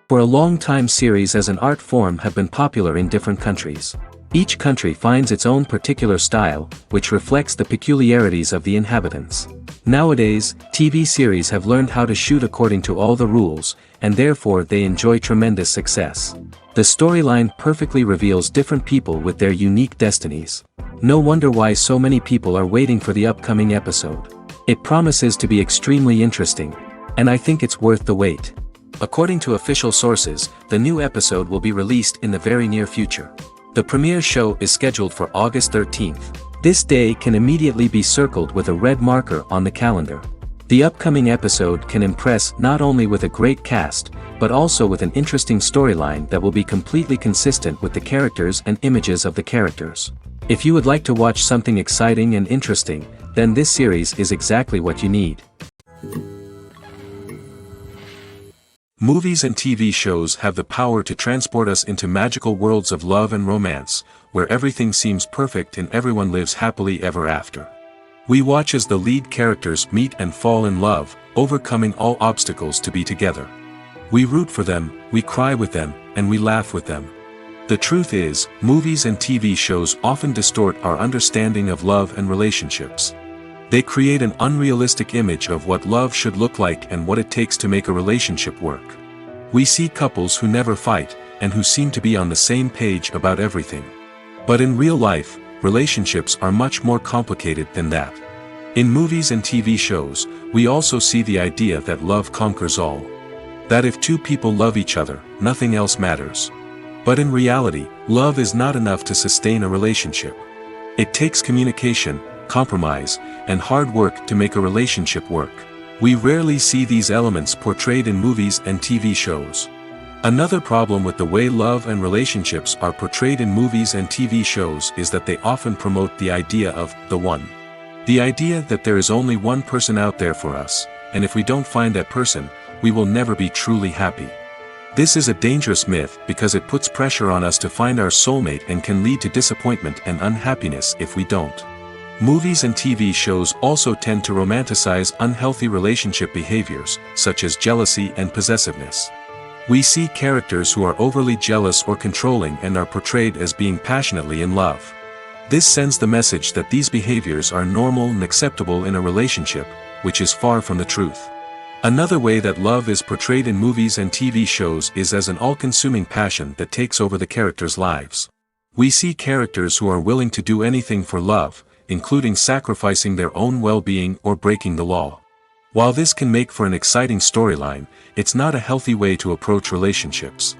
For a long time, series as an art form have been popular in different countries. Each country finds its own particular style, which reflects the peculiarities of the inhabitants. Nowadays, TV series have learned how to shoot according to all the rules, and therefore they enjoy tremendous success. The storyline perfectly reveals different people with their unique destinies. No wonder why so many people are waiting for the upcoming episode. It promises to be extremely interesting, and I think it's worth the wait. According to official sources, the new episode will be released in the very near future. The premiere show is scheduled for August 13th. This day can immediately be circled with a red marker on the calendar. The upcoming episode can impress not only with a great cast, but also with an interesting storyline that will be completely consistent with the characters and images of the characters. If you would like to watch something exciting and interesting, then this series is exactly what you need. Movies and TV shows have the power to transport us into magical worlds of love and romance, where everything seems perfect and everyone lives happily ever after. We watch as the lead characters meet and fall in love, overcoming all obstacles to be together. We root for them, we cry with them, and we laugh with them. The truth is, movies and TV shows often distort our understanding of love and relationships. They create an unrealistic image of what love should look like and what it takes to make a relationship work. We see couples who never fight, and who seem to be on the same page about everything. But in real life, relationships are much more complicated than that. In movies and TV shows, we also see the idea that love conquers all. That if two people love each other, nothing else matters. But in reality, love is not enough to sustain a relationship. It takes communication, compromise, and hard work to make a relationship work. We rarely see these elements portrayed in movies and TV shows. Another problem with the way love and relationships are portrayed in movies and TV shows is that they often promote the idea of the one. The idea that there is only one person out there for us, and if we don't find that person, we will never be truly happy. This is a dangerous myth because it puts pressure on us to find our soulmate and can lead to disappointment and unhappiness if we don't. Movies and TV shows also tend to romanticize unhealthy relationship behaviors, such as jealousy and possessiveness. We see characters who are overly jealous or controlling and are portrayed as being passionately in love. This sends the message that these behaviors are normal and acceptable in a relationship, which is far from the truth. Another way that love is portrayed in movies and TV shows is as an all-consuming passion that takes over the characters' lives. We see characters who are willing to do anything for love, including sacrificing their own well-being or breaking the law. While this can make for an exciting storyline, it's not a healthy way to approach relationships.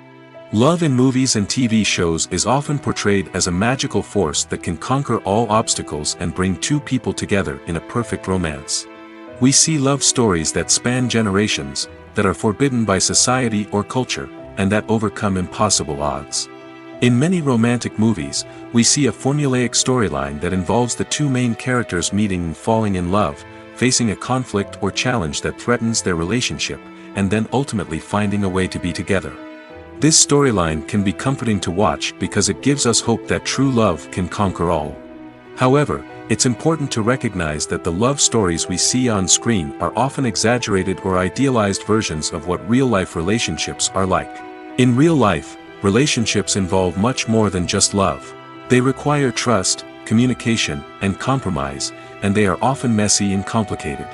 Love in movies and TV shows is often portrayed as a magical force that can conquer all obstacles and bring two people together in a perfect romance. We see love stories that span generations, that are forbidden by society or culture, and that overcome impossible odds. In many romantic movies, we see a formulaic storyline that involves the two main characters meeting and falling in love, facing a conflict or challenge that threatens their relationship, and then ultimately finding a way to be together. This storyline can be comforting to watch because it gives us hope that true love can conquer all. However, it's important to recognize that the love stories we see on screen are often exaggerated or idealized versions of what real-life relationships are like. In real life, relationships involve much more than just love. They require trust, communication, and compromise, and they are often messy and complicated.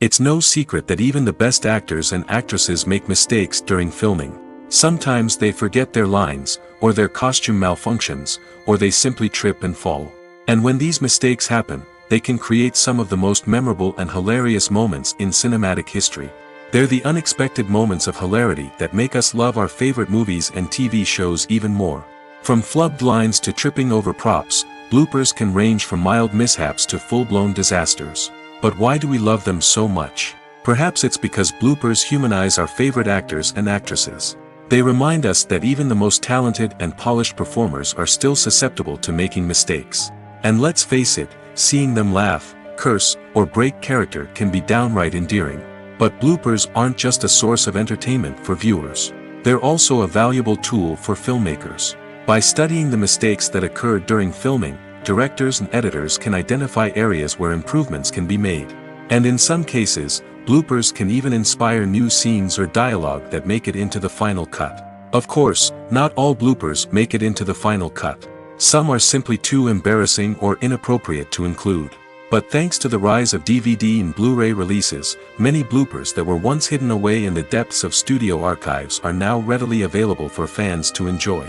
It's no secret that even the best actors and actresses make mistakes during filming. Sometimes they forget their lines, or their costume malfunctions, or they simply trip and fall. And when these mistakes happen, they can create some of the most memorable and hilarious moments in cinematic history. They're the unexpected moments of hilarity that make us love our favorite movies and TV shows even more. From flubbed lines to tripping over props, bloopers can range from mild mishaps to full-blown disasters. But why do we love them so much? Perhaps it's because bloopers humanize our favorite actors and actresses. They remind us that even the most talented and polished performers are still susceptible to making mistakes. And let's face it, seeing them laugh, curse, or break character can be downright endearing. But bloopers aren't just a source of entertainment for viewers. They're also a valuable tool for filmmakers. By studying the mistakes that occurred during filming, directors and editors can identify areas where improvements can be made. And in some cases, bloopers can even inspire new scenes or dialogue that make it into the final cut. Of course, not all bloopers make it into the final cut. Some are simply too embarrassing or inappropriate to include. But thanks to the rise of DVD and Blu-ray releases, many bloopers that were once hidden away in the depths of studio archives are now readily available for fans to enjoy.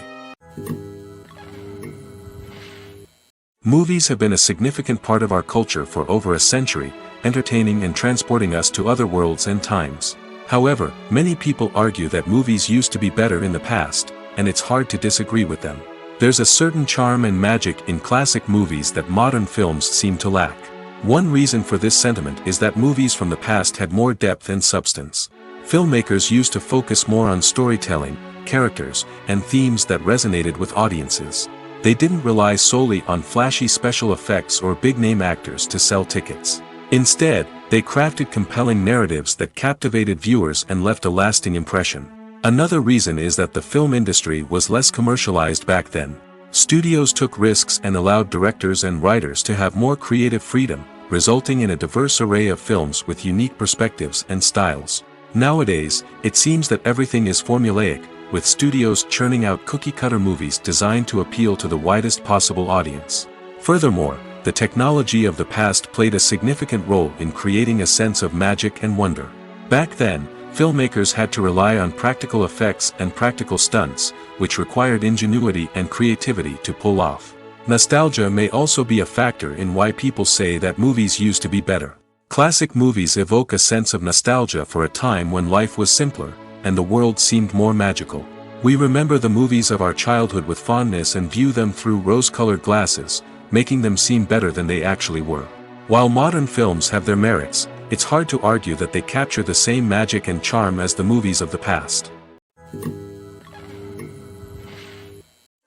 Movies have been a significant part of our culture for over a century, entertaining and transporting us to other worlds and times. However, many people argue that movies used to be better in the past, and it's hard to disagree with them. There's a certain charm and magic in classic movies that modern films seem to lack. One reason for this sentiment is that movies from the past had more depth and substance. Filmmakers used to focus more on storytelling, characters, and themes that resonated with audiences. They didn't rely solely on flashy special effects or big-name actors to sell tickets. Instead, they crafted compelling narratives that captivated viewers and left a lasting impression. Another reason is that the film industry was less commercialized back then. Studios took risks and allowed directors and writers to have more creative freedom, resulting in a diverse array of films with unique perspectives and styles. Nowadays, it seems that everything is formulaic, with studios churning out cookie-cutter movies designed to appeal to the widest possible audience. Furthermore, the technology of the past played a significant role in creating a sense of magic and wonder. Back then, filmmakers had to rely on practical effects and practical stunts, which required ingenuity and creativity to pull off. Nostalgia may also be a factor in why people say that movies used to be better. Classic movies evoke a sense of nostalgia for a time when life was simpler, and the world seemed more magical. We remember the movies of our childhood with fondness and view them through rose-colored glasses, making them seem better than they actually were. While modern films have their merits, it's hard to argue that they capture the same magic and charm as the movies of the past.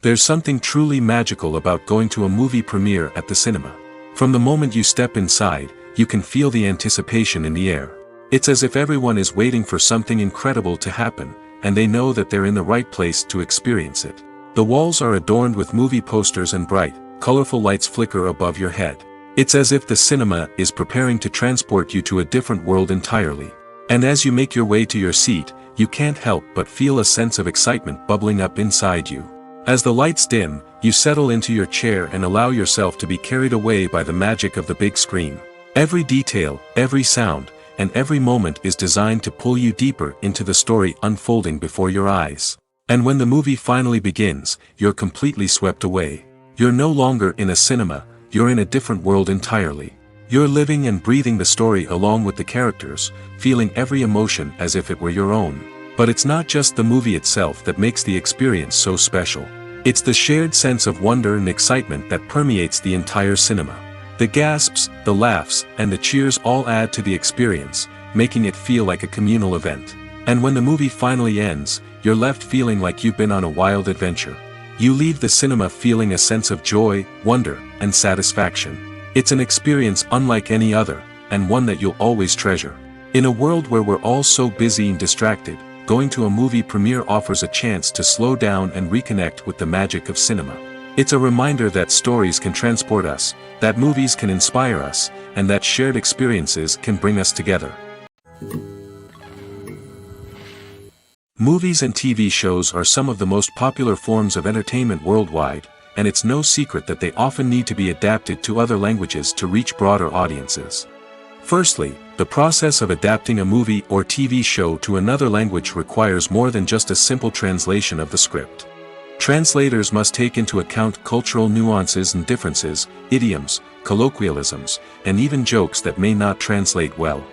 There's something truly magical about going to a movie premiere at the cinema. From the moment you step inside, you can feel the anticipation in the air. It's as if everyone is waiting for something incredible to happen, and they know that they're in the right place to experience it. The walls are adorned with movie posters and bright, colorful lights flicker above your head. It's as if the cinema is preparing to transport you to a different world entirely. And as you make your way to your seat, you can't help but feel a sense of excitement bubbling up inside you. As the lights dim, you settle into your chair and allow yourself to be carried away by the magic of the big screen. Every detail, every sound, and every moment is designed to pull you deeper into the story unfolding before your eyes. And when the movie finally begins, you're completely swept away. You're no longer in a cinema, you're in a different world entirely. You're living and breathing the story along with the characters, feeling every emotion as if it were your own. But it's not just the movie itself that makes the experience so special. It's the shared sense of wonder and excitement that permeates the entire cinema. The gasps, the laughs, and the cheers all add to the experience, making it feel like a communal event. And when the movie finally ends, you're left feeling like you've been on a wild adventure. You leave the cinema feeling a sense of joy, wonder, and satisfaction. It's an experience unlike any other, and one that you'll always treasure. In a world where we're all so busy and distracted, going to a movie premiere offers a chance to slow down and reconnect with the magic of cinema. It's a reminder that stories can transport us, that movies can inspire us, and that shared experiences can bring us together. Movies and TV shows are some of the most popular forms of entertainment worldwide, and it's no secret that they often need to be adapted to other languages to reach broader audiences. Firstly, the process of adapting a movie or TV show to another language requires more than just a simple translation of the script. Translators must take into account cultural nuances and differences, idioms, colloquialisms, and even jokes that may not translate well.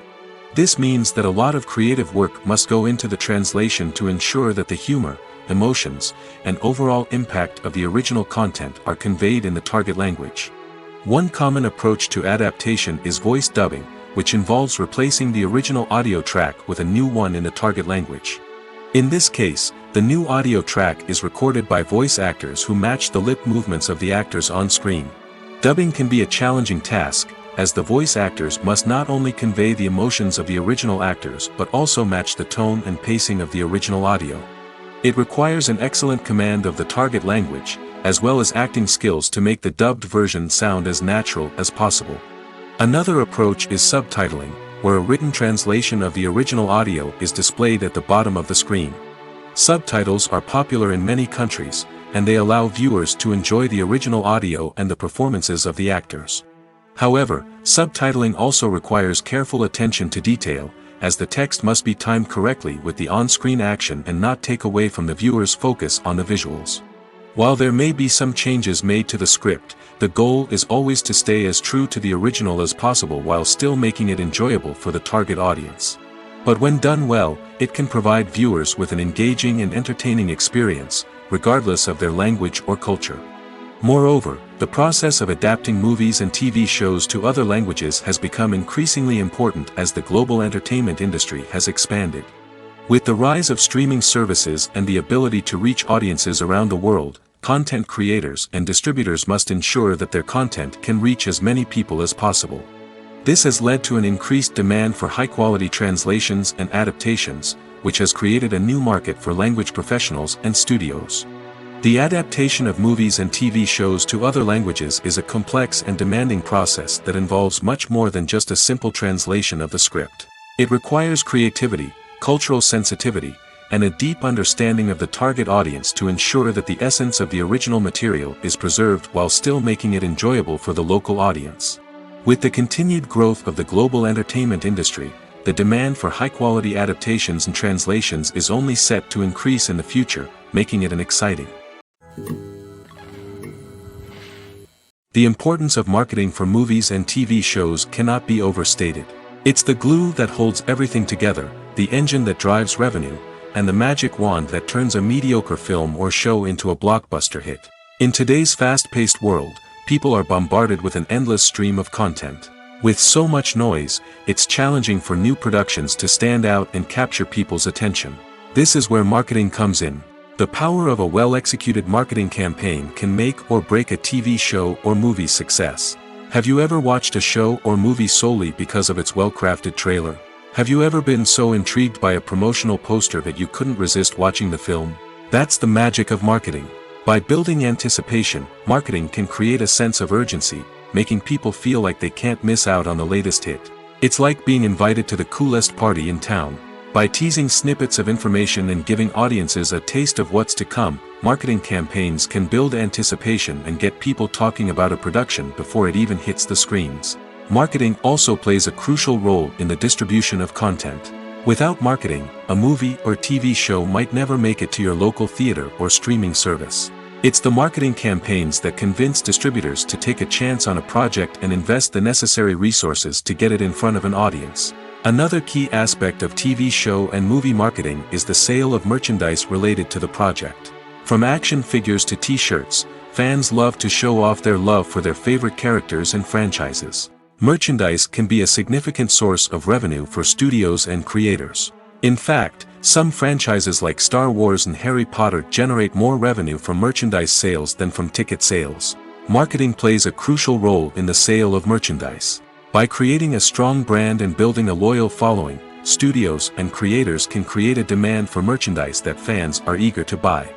This means that a lot of creative work must go into the translation to ensure that the humor, emotions, and overall impact of the original content are conveyed in the target language. One common approach to adaptation is voice dubbing, which involves replacing the original audio track with a new one in the target language. In this case, the new audio track is recorded by voice actors who match the lip movements of the actors on screen. Dubbing can be a challenging task, as the voice actors must not only convey the emotions of the original actors but also match the tone and pacing of the original audio. It requires an excellent command of the target language, as well as acting skills to make the dubbed version sound as natural as possible. Another approach is subtitling, where a written translation of the original audio is displayed at the bottom of the screen. Subtitles are popular in many countries, and they allow viewers to enjoy the original audio and the performances of the actors. However, subtitling also requires careful attention to detail, as the text must be timed correctly with the on-screen action and not take away from the viewer's focus on the visuals. While there may be some changes made to the script, the goal is always to stay as true to the original as possible while still making it enjoyable for the target audience. But when done well, it can provide viewers with an engaging and entertaining experience, regardless of their language or culture. Moreover, the process of adapting movies and TV shows to other languages has become increasingly important as the global entertainment industry has expanded. With the rise of streaming services and the ability to reach audiences around the world, content creators and distributors must ensure that their content can reach as many people as possible. This has led to an increased demand for high-quality translations and adaptations, which has created a new market for language professionals and studios. The adaptation of movies and TV shows to other languages is a complex and demanding process that involves much more than just a simple translation of the script. It requires creativity, cultural sensitivity, and a deep understanding of the target audience to ensure that the essence of the original material is preserved while still making it enjoyable for the local audience. With the continued growth of the global entertainment industry, the demand for high-quality adaptations and translations is only set to increase in the future, making it an exciting. The importance of marketing for movies and TV shows cannot be overstated. It's the glue that holds everything together, the engine that drives revenue, and the magic wand that turns a mediocre film or show into a blockbuster hit. In today's fast-paced world, people are bombarded with an endless stream of content. With so much noise, it's challenging for new productions to stand out and capture people's attention. This is where marketing comes in. The power of a well-executed marketing campaign can make or break a TV show or movie's success. Have you ever watched a show or movie solely because of its well-crafted trailer? Have you ever been so intrigued by a promotional poster that you couldn't resist watching the film? That's the magic of marketing. By building anticipation, marketing can create a sense of urgency, making people feel like they can't miss out on the latest hit. It's like being invited to the coolest party in town. By teasing snippets of information and giving audiences a taste of what's to come, marketing campaigns can build anticipation and get people talking about a production before it even hits the screens. Marketing also plays a crucial role in the distribution of content. Without marketing, a movie or TV show might never make it to your local theater or streaming service. It's the marketing campaigns that convince distributors to take a chance on a project and invest the necessary resources to get it in front of an audience. Another key aspect of TV show and movie marketing is the sale of merchandise related to the project. From action figures to t-shirts, fans love to show off their love for their favorite characters and franchises. Merchandise can be a significant source of revenue for studios and creators. In fact, some franchises like Star Wars and Harry Potter generate more revenue from merchandise sales than from ticket sales. Marketing plays a crucial role in the sale of merchandise. By creating a strong brand and building a loyal following, studios and creators can create a demand for merchandise that fans are eager to buy.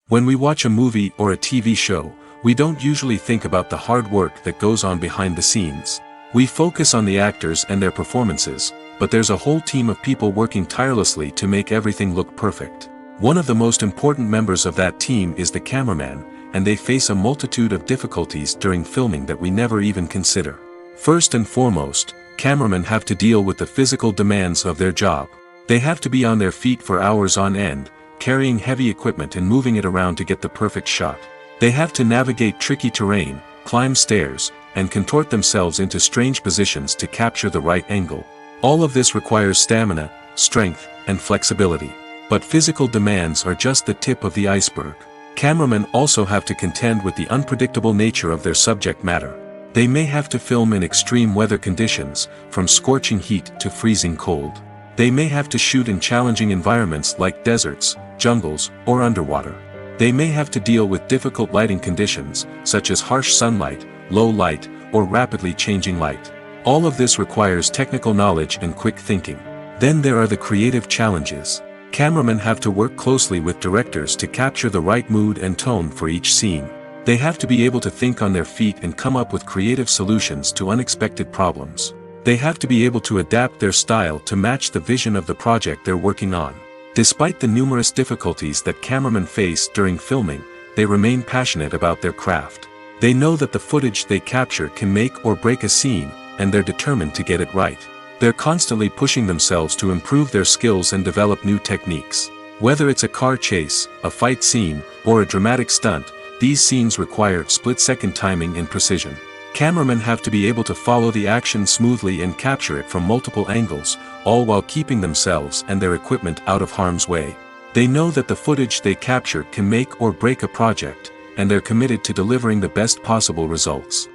When we watch a movie or a TV show, we don't usually think about the hard work that goes on behind the scenes. We focus on the actors and their performances, but there's a whole team of people working tirelessly to make everything look perfect. One of the most important members of that team is the cameraman, and they face a multitude of difficulties during filming that we never even consider. First and foremost, cameramen have to deal with the physical demands of their job. They have to be on their feet for hours on end, carrying heavy equipment and moving it around to get the perfect shot. They have to navigate tricky terrain, climb stairs, and contort themselves into strange positions to capture the right angle. All of this requires stamina, strength, and flexibility. But physical demands are just the tip of the iceberg. Cameramen also have to contend with the unpredictable nature of their subject matter. They may have to film in extreme weather conditions, from scorching heat to freezing cold. They may have to shoot in challenging environments like deserts, jungles, or underwater. They may have to deal with difficult lighting conditions, such as harsh sunlight, low light, or rapidly changing light. All of this requires technical knowledge and quick thinking. Then there are the creative challenges. Cameramen have to work closely with directors to capture the right mood and tone for each scene. They have to be able to think on their feet and come up with creative solutions to unexpected problems. They have to be able to adapt their style to match the vision of the project they're working on. Despite the numerous difficulties that cameramen face during filming, they remain passionate about their craft. They know that the footage they capture can make or break a scene, and they're determined to get it right. They're constantly pushing themselves to improve their skills and develop new techniques. Whether it's a car chase, a fight scene, or a dramatic stunt, these scenes require split-second timing and precision. Cameramen have to be able to follow the action smoothly and capture it from multiple angles, all while keeping themselves and their equipment out of harm's way. They know that the footage they capture can make or break a project, and they're committed to delivering the best possible results.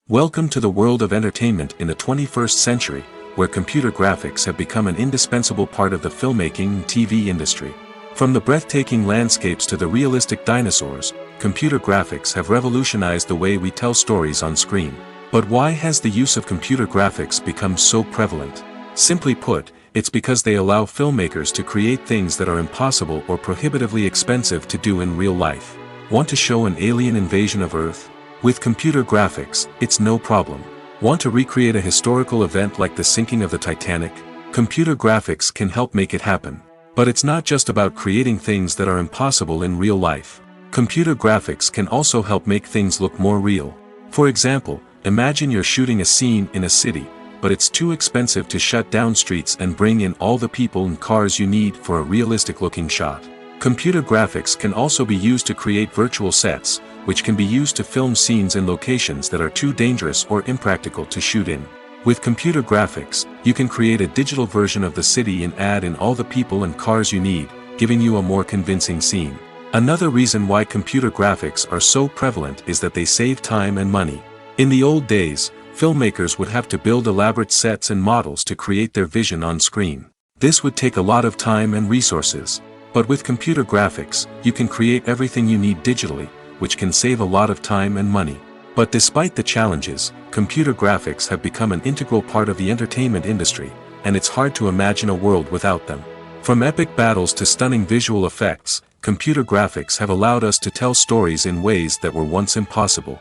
Welcome to the world of entertainment in the 21st century, where computer graphics have become an indispensable part of the filmmaking and TV industry. From the breathtaking landscapes to the realistic dinosaurs, computer graphics have revolutionized the way we tell stories on screen. But why has the use of computer graphics become so prevalent? Simply put, it's because they allow filmmakers to create things that are impossible or prohibitively expensive to do in real life. Want to show an alien invasion of Earth? With computer graphics, it's no problem. Want to recreate a historical event like the sinking of the Titanic? Computer graphics can help make it happen. But it's not just about creating things that are impossible in real life. Computer graphics can also help make things look more real. For example, imagine you're shooting a scene in a city, but it's too expensive to shut down streets and bring in all the people and cars you need for a realistic-looking shot. Computer graphics can also be used to create virtual sets, which can be used to film scenes in locations that are too dangerous or impractical to shoot in. With computer graphics, you can create a digital version of the city and add in all the people and cars you need, giving you a more convincing scene. Another reason why computer graphics are so prevalent is that they save time and money. In the old days, filmmakers would have to build elaborate sets and models to create their vision on screen. This would take a lot of time and resources. But with computer graphics, you can create everything you need digitally, which can save a lot of time and money. But despite the challenges, computer graphics have become an integral part of the entertainment industry, and it's hard to imagine a world without them. From epic battles to stunning visual effects, computer graphics have allowed us to tell stories in ways that were once impossible.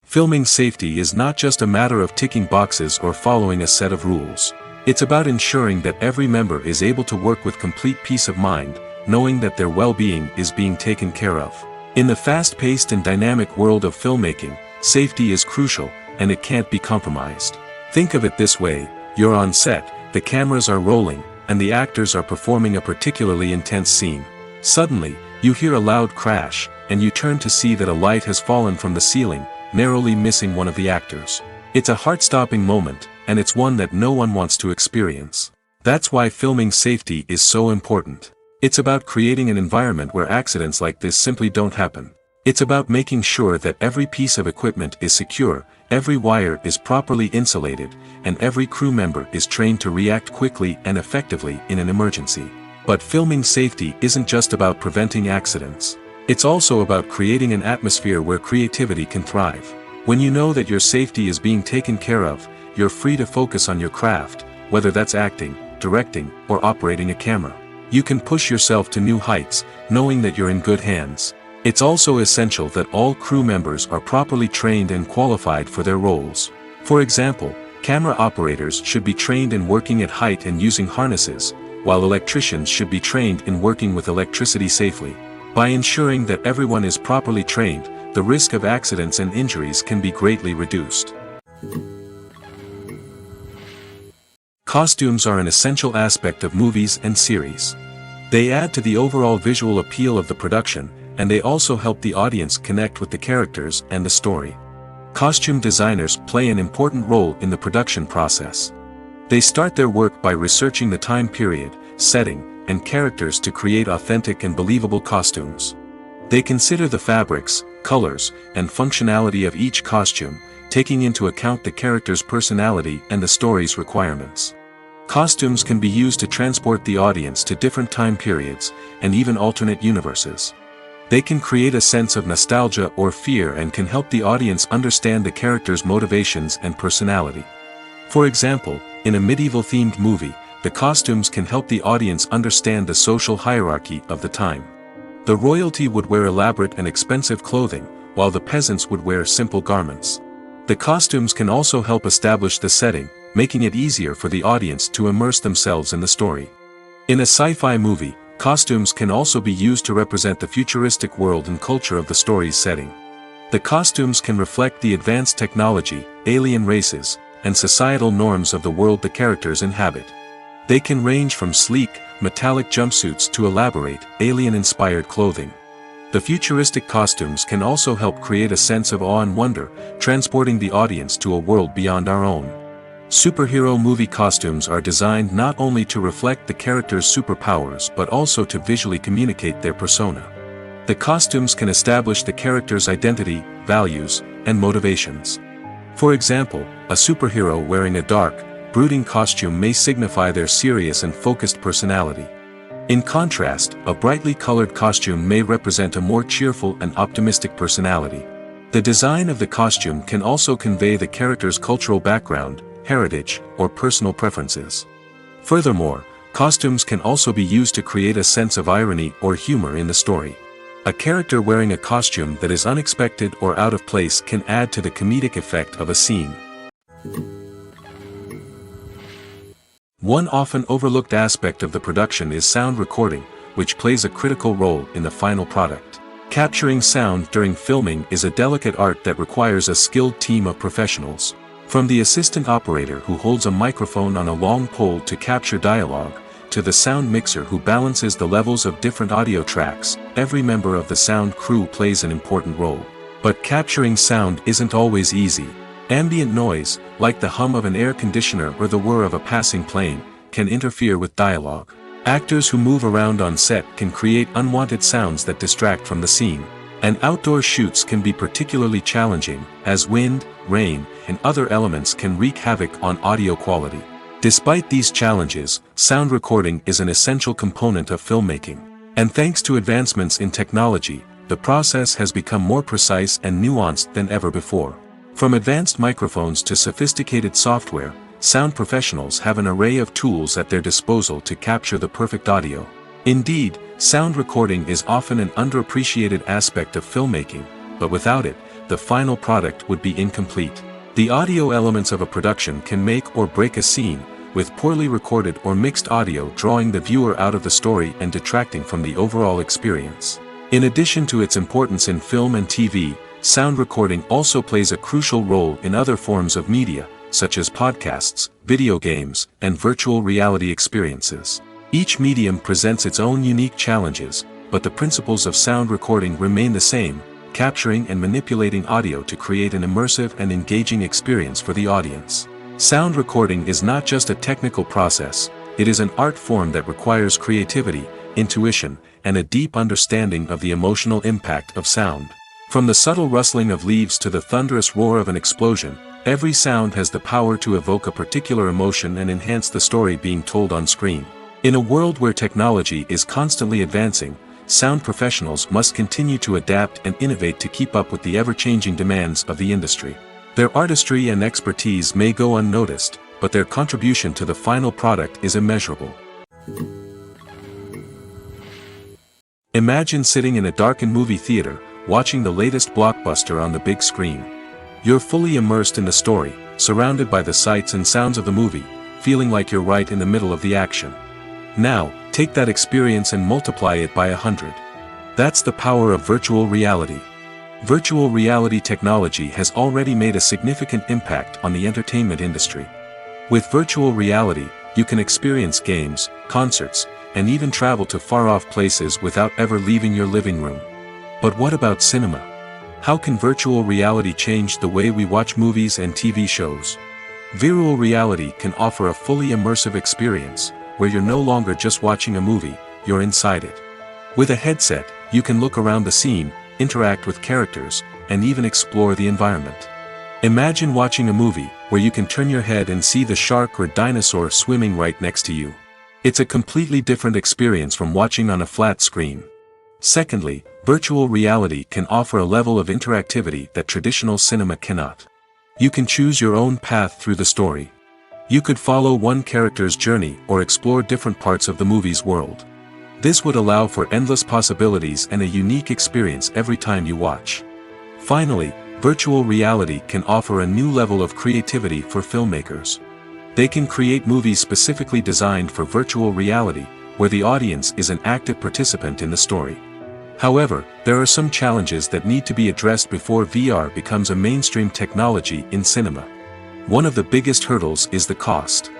Filming safety is not just a matter of ticking boxes or following a set of rules. It's about ensuring that every member is able to work with complete peace of mind, knowing that their well-being is being taken care of. In the fast-paced and dynamic world of filmmaking, safety is crucial, and it can't be compromised. Think of it this way: you're on set, the cameras are rolling, and the actors are performing a particularly intense scene. Suddenly, you hear a loud crash, and you turn to see that a light has fallen from the ceiling, narrowly missing one of the actors. It's a heart-stopping moment, and it's one that no one wants to experience. That's why filming safety is so important. It's about creating an environment where accidents like this simply don't happen. It's about making sure that every piece of equipment is secure, every wire is properly insulated, and every crew member is trained to react quickly and effectively in an emergency. But filming safety isn't just about preventing accidents. It's also about creating an atmosphere where creativity can thrive. When you know that your safety is being taken care of, you're free to focus on your craft, whether that's acting, directing, or operating a camera. You can push yourself to new heights, knowing that you're in good hands. It's also essential that all crew members are properly trained and qualified for their roles. For example, camera operators should be trained in working at height and using harnesses, while electricians should be trained in working with electricity safely. By ensuring that everyone is properly trained, the risk of accidents and injuries can be greatly reduced. Costumes are an essential aspect of movies and series. They add to the overall visual appeal of the production, and they also help the audience connect with the characters and the story. Costume designers play an important role in the production process. They start their work by researching the time period, setting, and characters to create authentic and believable costumes. They consider the fabrics, colors, and functionality of each costume, taking into account the character's personality and the story's requirements. Costumes can be used to transport the audience to different time periods, and even alternate universes. They can create a sense of nostalgia or fear and can help the audience understand the character's motivations and personality. For example, in a medieval-themed movie, the costumes can help the audience understand the social hierarchy of the time. The royalty would wear elaborate and expensive clothing, while the peasants would wear simple garments. The costumes can also help establish the setting, making it easier for the audience to immerse themselves in the story. In a sci-fi movie, costumes can also be used to represent the futuristic world and culture of the story's setting. The costumes can reflect the advanced technology, alien races, and societal norms of the world the characters inhabit. They can range from sleek, metallic jumpsuits to elaborate, alien-inspired clothing. The futuristic costumes can also help create a sense of awe and wonder, transporting the audience to a world beyond our own. Superhero movie costumes are designed not only to reflect the character's superpowers but also to visually communicate their persona. The costumes can establish the character's identity, values, and motivations. For example, a superhero wearing a dark, brooding costume may signify their serious and focused personality. In contrast, a brightly colored costume may represent a more cheerful and optimistic personality. The design of the costume can also convey the character's cultural background, heritage, or personal preferences. Furthermore, costumes can also be used to create a sense of irony or humor in the story. A character wearing a costume that is unexpected or out of place can add to the comedic effect of a scene. One often overlooked aspect of the production is sound recording, which plays a critical role in the final product. Capturing sound during filming is a delicate art that requires a skilled team of professionals. From the assistant operator who holds a microphone on a long pole to capture dialogue, to the sound mixer who balances the levels of different audio tracks, every member of the sound crew plays an important role. But capturing sound isn't always easy. Ambient noise, like the hum of an air conditioner or the whir of a passing plane, can interfere with dialogue. Actors who move around on set can create unwanted sounds that distract from the scene. And outdoor shoots can be particularly challenging, as wind, rain, and other elements can wreak havoc on audio quality. Despite these challenges, sound recording is an essential component of filmmaking. And thanks to advancements in technology, the process has become more precise and nuanced than ever before. From advanced microphones to sophisticated software, sound professionals have an array of tools at their disposal to capture the perfect audio. Indeed, sound recording is often an underappreciated aspect of filmmaking, but without it, the final product would be incomplete. The audio elements of a production can make or break a scene, with poorly recorded or mixed audio drawing the viewer out of the story and detracting from the overall experience. In addition to its importance in film and TV, sound recording also plays a crucial role in other forms of media, such as podcasts, video games, and virtual reality experiences. Each medium presents its own unique challenges, but the principles of sound recording remain the same, capturing and manipulating audio to create an immersive and engaging experience for the audience. Sound recording is not just a technical process, it is an art form that requires creativity, intuition, and a deep understanding of the emotional impact of sound. From the subtle rustling of leaves to the thunderous roar of an explosion, every sound has the power to evoke a particular emotion and enhance the story being told on screen. In a world where technology is constantly advancing, sound professionals must continue to adapt and innovate to keep up with the ever-changing demands of the industry. Their artistry and expertise may go unnoticed, but their contribution to the final product is immeasurable. Imagine sitting in a darkened movie theater, watching the latest blockbuster on the big screen. You're fully immersed in the story, surrounded by the sights and sounds of the movie, feeling like you're right in the middle of the action. Now, take that experience and multiply it by 100. That's the power of virtual reality. Virtual reality technology has already made a significant impact on the entertainment industry. With virtual reality, you can experience games, concerts, and even travel to far-off places without ever leaving your living room. But what about cinema? How can virtual reality change the way we watch movies and TV shows? Virtual reality can offer a fully immersive experience, where you're no longer just watching a movie, you're inside it. With a headset, you can look around the scene, interact with characters, and even explore the environment. Imagine watching a movie, where you can turn your head and see the shark or dinosaur swimming right next to you. It's a completely different experience from watching on a flat screen. Secondly, virtual reality can offer a level of interactivity that traditional cinema cannot. You can choose your own path through the story. You could follow one character's journey or explore different parts of the movie's world. This would allow for endless possibilities and a unique experience every time you watch. Finally, virtual reality can offer a new level of creativity for filmmakers. They can create movies specifically designed for virtual reality, where the audience is an active participant in the story. However, there are some challenges that need to be addressed before VR becomes a mainstream technology in cinema. One of the biggest hurdles is the cost.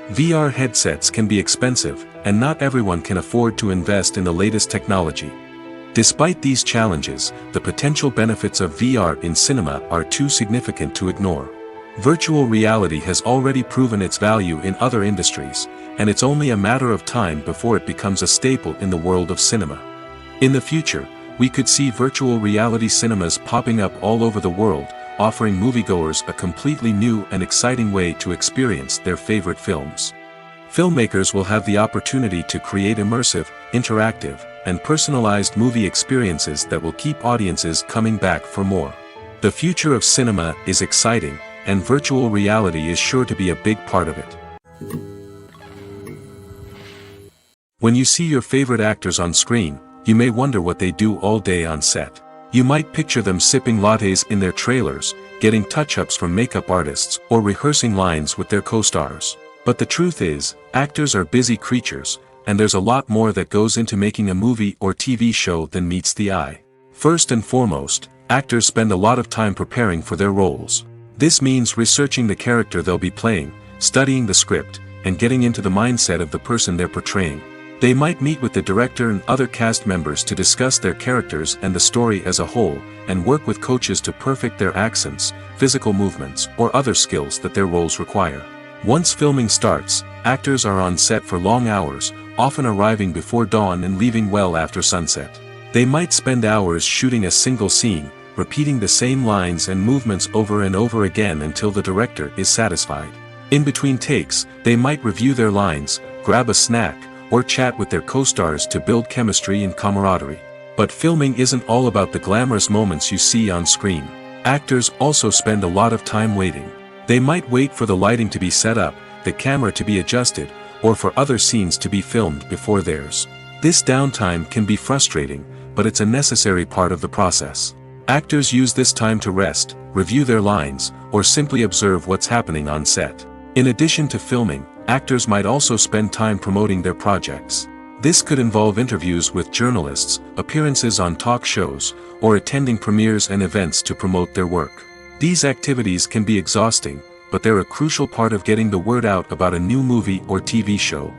VR headsets can be expensive, and not everyone can afford to invest in the latest technology. Despite these challenges, the potential benefits of VR in cinema are too significant to ignore. Virtual reality has already proven its value in other industries, and it's only a matter of time before it becomes a staple in the world of cinema. In the future, we could see virtual reality cinemas popping up all over the world, offering moviegoers a completely new and exciting way to experience their favorite films. Filmmakers will have the opportunity to create immersive, interactive, and personalized movie experiences that will keep audiences coming back for more. The future of cinema is exciting, and virtual reality is sure to be a big part of it. When you see your favorite actors on screen, you may wonder what they do all day on set. You might picture them sipping lattes in their trailers, getting touch-ups from makeup artists, or rehearsing lines with their co-stars. But the truth is, actors are busy creatures, and there's a lot more that goes into making a movie or TV show than meets the eye. First and foremost, actors spend a lot of time preparing for their roles. This means researching the character they'll be playing, studying the script, and getting into the mindset of the person they're portraying. They might meet with the director and other cast members to discuss their characters and the story as a whole, and work with coaches to perfect their accents, physical movements, or other skills that their roles require. Once filming starts, actors are on set for long hours, often arriving before dawn and leaving well after sunset. They might spend hours shooting a single scene, repeating the same lines and movements over and over again until the director is satisfied. In between takes, they might review their lines, grab a snack, or chat with their co-stars to build chemistry and camaraderie. But filming isn't all about the glamorous moments you see on screen. Actors also spend a lot of time waiting. They might wait for the lighting to be set up, the camera to be adjusted, or for other scenes to be filmed before theirs. This downtime can be frustrating, but it's a necessary part of the process. Actors use this time to rest, review their lines, or simply observe what's happening on set. In addition to filming, actors might also spend time promoting their projects. This could involve interviews with journalists, appearances on talk shows, or attending premieres and events to promote their work. These activities can be exhausting, but they're a crucial part of getting the word out about a new movie or TV show.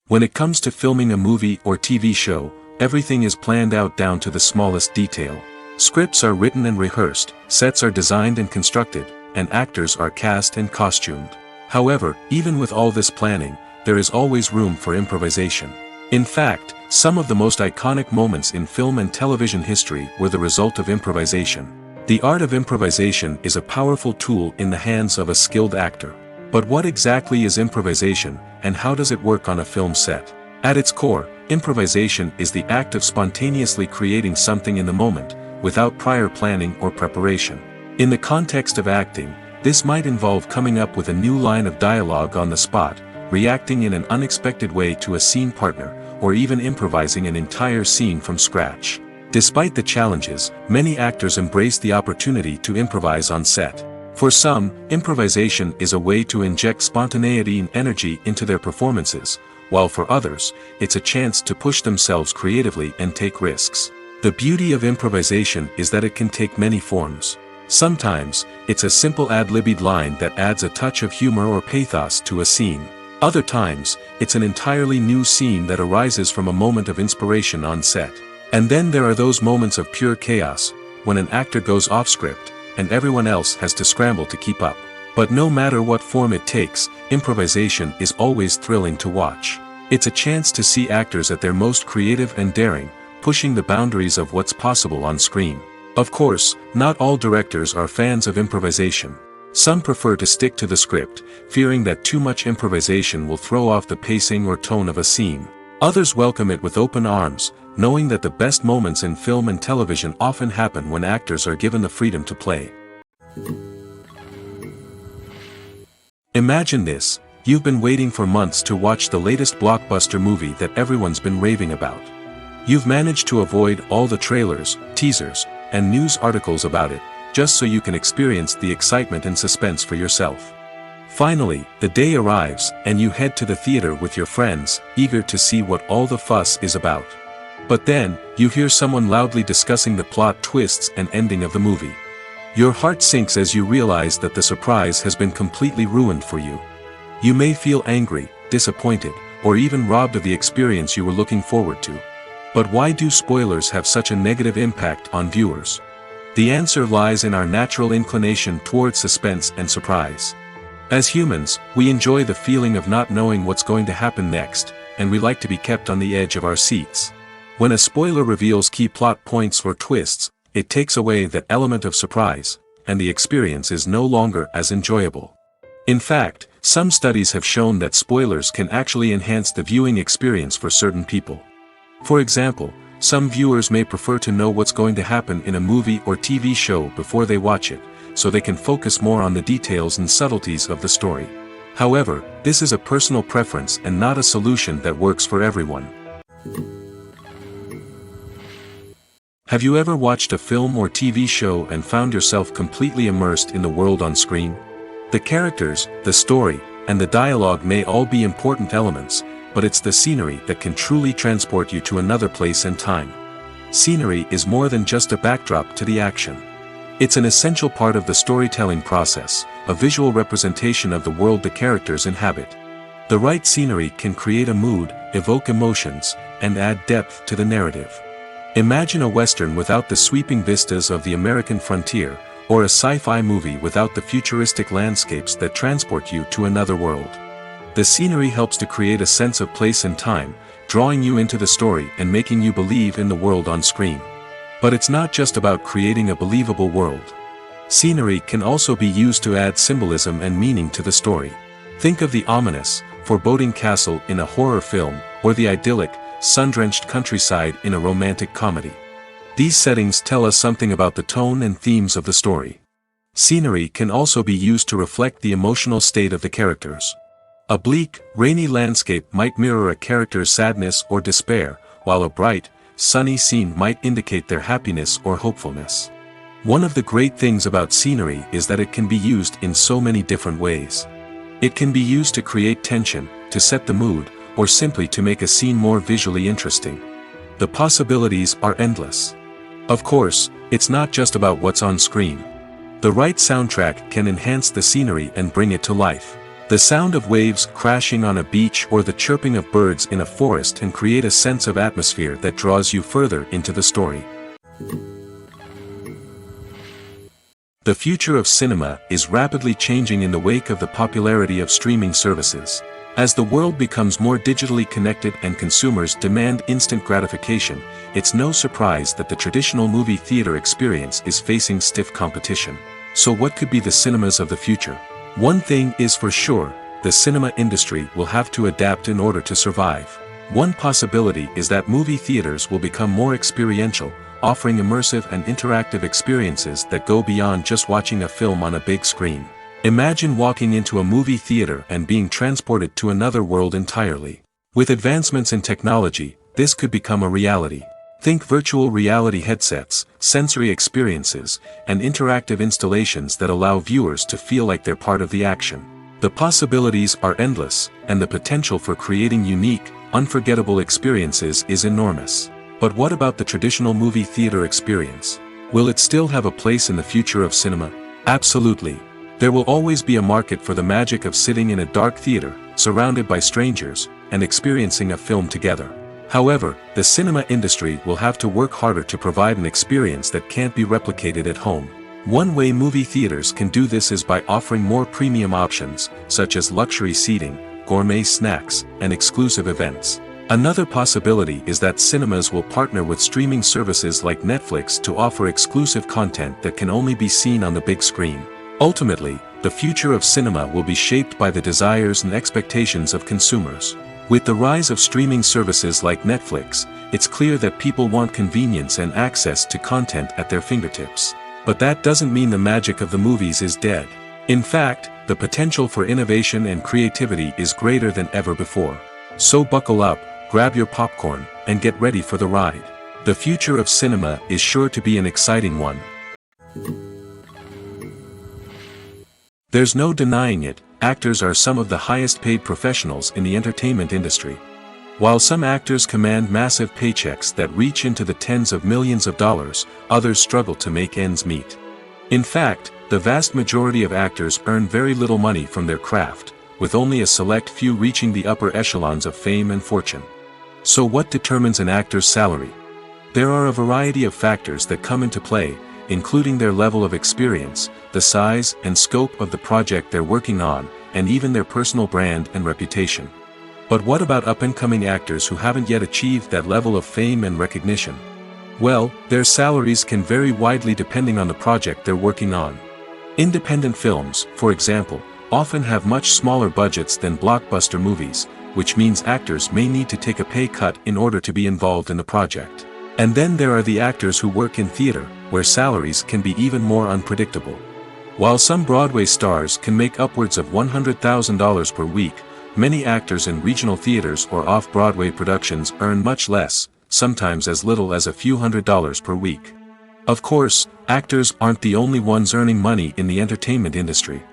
When it comes to filming a movie or TV show, everything is planned out down to the smallest detail. Scripts are written and rehearsed, sets are designed and constructed, and actors are cast and costumed. However, even with all this planning, there is always room for improvisation. In fact, some of the most iconic moments in film and television history were the result of improvisation. The art of improvisation is a powerful tool in the hands of a skilled actor. But what exactly is improvisation, and how does it work on a film set? At its core, improvisation is the act of spontaneously creating something in the moment, without prior planning or preparation. In the context of acting, this might involve coming up with a new line of dialogue on the spot, reacting in an unexpected way to a scene partner, or even improvising an entire scene from scratch. Despite the challenges, many actors embrace the opportunity to improvise on set. For some, improvisation is a way to inject spontaneity and energy into their performances, while for others, it's a chance to push themselves creatively and take risks. The beauty of improvisation is that it can take many forms. Sometimes, it's a simple ad-libbed line that adds a touch of humor or pathos to a scene. Other times, it's an entirely new scene that arises from a moment of inspiration on set. And then there are those moments of pure chaos, when an actor goes off script, and everyone else has to scramble to keep up. But no matter what form it takes, improvisation is always thrilling to watch. It's a chance to see actors at their most creative and daring, pushing the boundaries of what's possible on screen. Of course, not all directors are fans of improvisation. Some prefer to stick to the script, fearing that too much improvisation will throw off the pacing or tone of a scene. Others welcome it with open arms, knowing that the best moments in film and television often happen when actors are given the freedom to play. Imagine this, you've been waiting for months to watch the latest blockbuster movie that everyone's been raving about. You've managed to avoid all the trailers, teasers, and news articles about it, just so you can experience the excitement and suspense for yourself. Finally, the day arrives, and you head to the theater with your friends, eager to see what all the fuss is about. But then, you hear someone loudly discussing the plot twists and ending of the movie. Your heart sinks as you realize that the surprise has been completely ruined for you. You may feel angry, disappointed, or even robbed of the experience you were looking forward to. But why do spoilers have such a negative impact on viewers? The answer lies in our natural inclination toward suspense and surprise. As humans, we enjoy the feeling of not knowing what's going to happen next, and we like to be kept on the edge of our seats. When a spoiler reveals key plot points or twists, it takes away that element of surprise, and the experience is no longer as enjoyable. In fact, some studies have shown that spoilers can actually enhance the viewing experience for certain people. For example, some viewers may prefer to know what's going to happen in a movie or TV show before they watch it, so they can focus more on the details and subtleties of the story. However, this is a personal preference and not a solution that works for everyone. Have you ever watched a film or TV show and found yourself completely immersed in the world on screen? The characters, the story, and the dialogue may all be important elements, but it's the scenery that can truly transport you to another place and time. Scenery is more than just a backdrop to the action. It's an essential part of the storytelling process, a visual representation of the world the characters inhabit. The right scenery can create a mood, evoke emotions, and add depth to the narrative. Imagine a Western without the sweeping vistas of the American frontier, or a sci-fi movie without the futuristic landscapes that transport you to another world. The scenery helps to create a sense of place and time, drawing you into the story and making you believe in the world on screen. But it's not just about creating a believable world. Scenery can also be used to add symbolism and meaning to the story. Think of the ominous, foreboding castle in a horror film, or the idyllic, sun-drenched countryside in a romantic comedy. These settings tell us something about the tone and themes of the story. Scenery can also be used to reflect the emotional state of the characters. A bleak, rainy landscape might mirror a character's sadness or despair, while a bright, sunny scene might indicate their happiness or hopefulness. One of the great things about scenery is that it can be used in so many different ways. It can be used to create tension, to set the mood, or simply to make a scene more visually interesting. The possibilities are endless. Of course, it's not just about what's on screen. The right soundtrack can enhance the scenery and bring it to life. The sound of waves crashing on a beach or the chirping of birds in a forest can create a sense of atmosphere that draws you further into the story. The future of cinema is rapidly changing in the wake of the popularity of streaming services. As the world becomes more digitally connected and consumers demand instant gratification, it's no surprise that the traditional movie theater experience is facing stiff competition. So what could be the cinemas of the future? One thing is for sure, the cinema industry will have to adapt in order to survive. One possibility is that movie theaters will become more experiential, offering immersive and interactive experiences that go beyond just watching a film on a big screen. Imagine walking into a movie theater and being transported to another world entirely. With advancements in technology, this could become a reality. Think virtual reality headsets, sensory experiences, and interactive installations that allow viewers to feel like they're part of the action. The possibilities are endless, and the potential for creating unique, unforgettable experiences is enormous. But what about the traditional movie theater experience? Will it still have a place in the future of cinema? Absolutely. There will always be a market for the magic of sitting in a dark theater, surrounded by strangers, and experiencing a film together. However, the cinema industry will have to work harder to provide an experience that can't be replicated at home. One way movie theaters can do this is by offering more premium options, such as luxury seating, gourmet snacks, and exclusive events. Another possibility is that cinemas will partner with streaming services like Netflix to offer exclusive content that can only be seen on the big screen. Ultimately, the future of cinema will be shaped by the desires and expectations of consumers. With the rise of streaming services like Netflix, it's clear that people want convenience and access to content at their fingertips. But that doesn't mean the magic of the movies is dead. In fact, the potential for innovation and creativity is greater than ever before. So buckle up, grab your popcorn, and get ready for the ride. The future of cinema is sure to be an exciting one. There's no denying it, actors are some of the highest paid professionals in the entertainment industry. While some actors command massive paychecks that reach into the tens of millions of dollars, others struggle to make ends meet. In fact, the vast majority of actors earn very little money from their craft, with only a select few reaching the upper echelons of fame and fortune. So what determines an actor's salary? There are a variety of factors that come into play, including their level of experience, the size and scope of the project they're working on, and even their personal brand and reputation. But what about up-and-coming actors who haven't yet achieved that level of fame and recognition? Well, their salaries can vary widely depending on the project they're working on. Independent films, for example, often have much smaller budgets than blockbuster movies, which means actors may need to take a pay cut in order to be involved in the project. And then there are the actors who work in theater, where salaries can be even more unpredictable. While some Broadway stars can make upwards of $100,000 per week, many actors in regional theaters or off-Broadway productions earn much less, sometimes as little as a few $100s per week. Of course, actors aren't the only ones earning money in the entertainment industry.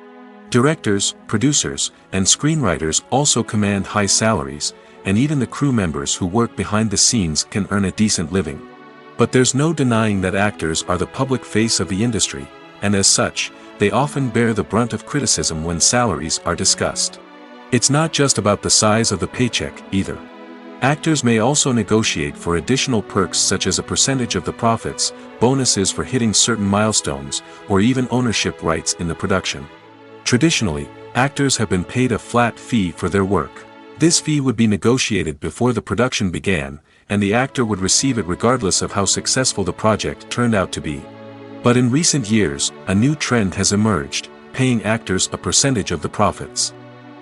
Directors, producers, and screenwriters also command high salaries, and even the crew members who work behind the scenes can earn a decent living. But there's no denying that actors are the public face of the industry, and as such, they often bear the brunt of criticism when salaries are discussed. It's not just about the size of the paycheck, either. Actors may also negotiate for additional perks such as a percentage of the profits, bonuses for hitting certain milestones, or even ownership rights in the production. Traditionally, actors have been paid a flat fee for their work. This fee would be negotiated before the production began, and the actor would receive it regardless of how successful the project turned out to be. But in recent years, a new trend has emerged, paying actors a percentage of the profits.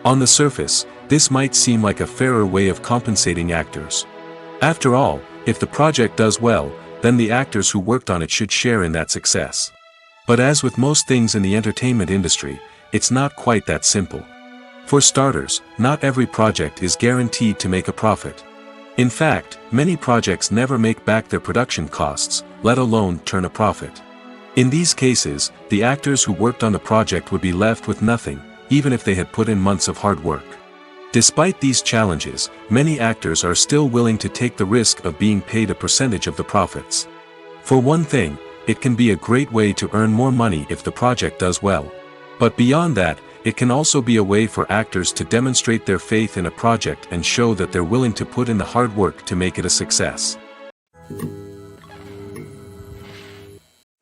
On the surface, this might seem like a fairer way of compensating actors. After all, if the project does well, then the actors who worked on it should share in that success. But as with most things in the entertainment industry, it's not quite that simple. For starters, not every project is guaranteed to make a profit. In fact, many projects never make back their production costs, let alone turn a profit. In these cases, the actors who worked on the project would be left with nothing, even if they had put in months of hard work. Despite these challenges, many actors are still willing to take the risk of being paid a percentage of the profits. For one thing, it can be a great way to earn more money if the project does well. But beyond that, it can also be a way for actors to demonstrate their faith in a project and show that they're willing to put in the hard work to make it a success.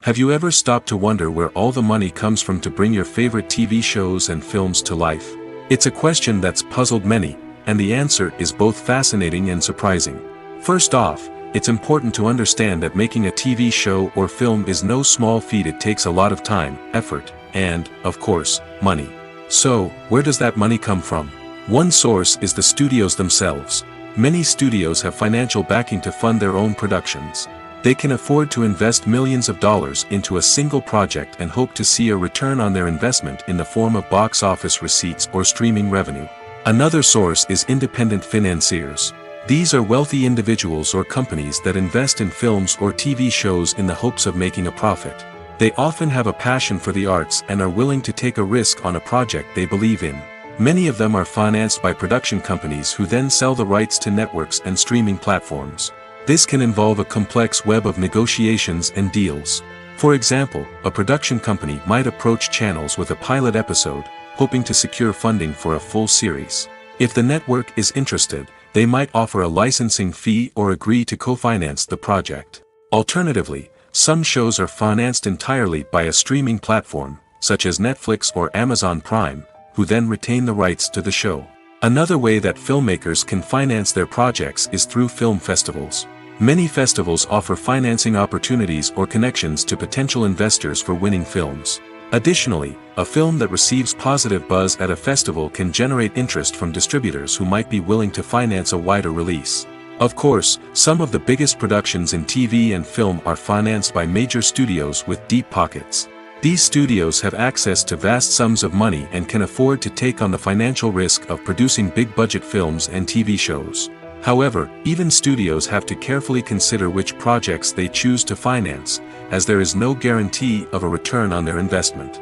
Have you ever stopped to wonder where all the money comes from to bring your favorite TV shows and films to life? It's a question that's puzzled many, and the answer is both fascinating and surprising. First off, it's important to understand that making a TV show or film is no small feat. It takes a lot of time, effort, and, of course, money. So, where does that money come from? One source is the studios themselves. Many studios have financial backing to fund their own productions. They can afford to invest millions of dollars into a single project and hope to see a return on their investment in the form of box office receipts or streaming revenue. Another source is independent financiers. These are wealthy individuals or companies that invest in films or TV shows in the hopes of making a profit. They often have a passion for the arts and are willing to take a risk on a project they believe in. Many of them are financed by production companies who then sell the rights to networks and streaming platforms. This can involve a complex web of negotiations and deals. For example, a production company might approach channels with a pilot episode, hoping to secure funding for a full series. If the network is interested, they might offer a licensing fee or agree to co-finance the project. Alternatively, some shows are financed entirely by a streaming platform, such as Netflix or Amazon Prime, who then retain the rights to the show. Another way that filmmakers can finance their projects is through film festivals. Many festivals offer financing opportunities or connections to potential investors for winning films. Additionally, a film that receives positive buzz at a festival can generate interest from distributors who might be willing to finance a wider release. Of course, some of the biggest productions in TV and film are financed by major studios with deep pockets. These studios have access to vast sums of money and can afford to take on the financial risk of producing big-budget films and TV shows. However, even studios have to carefully consider which projects they choose to finance, as there is no guarantee of a return on their investment.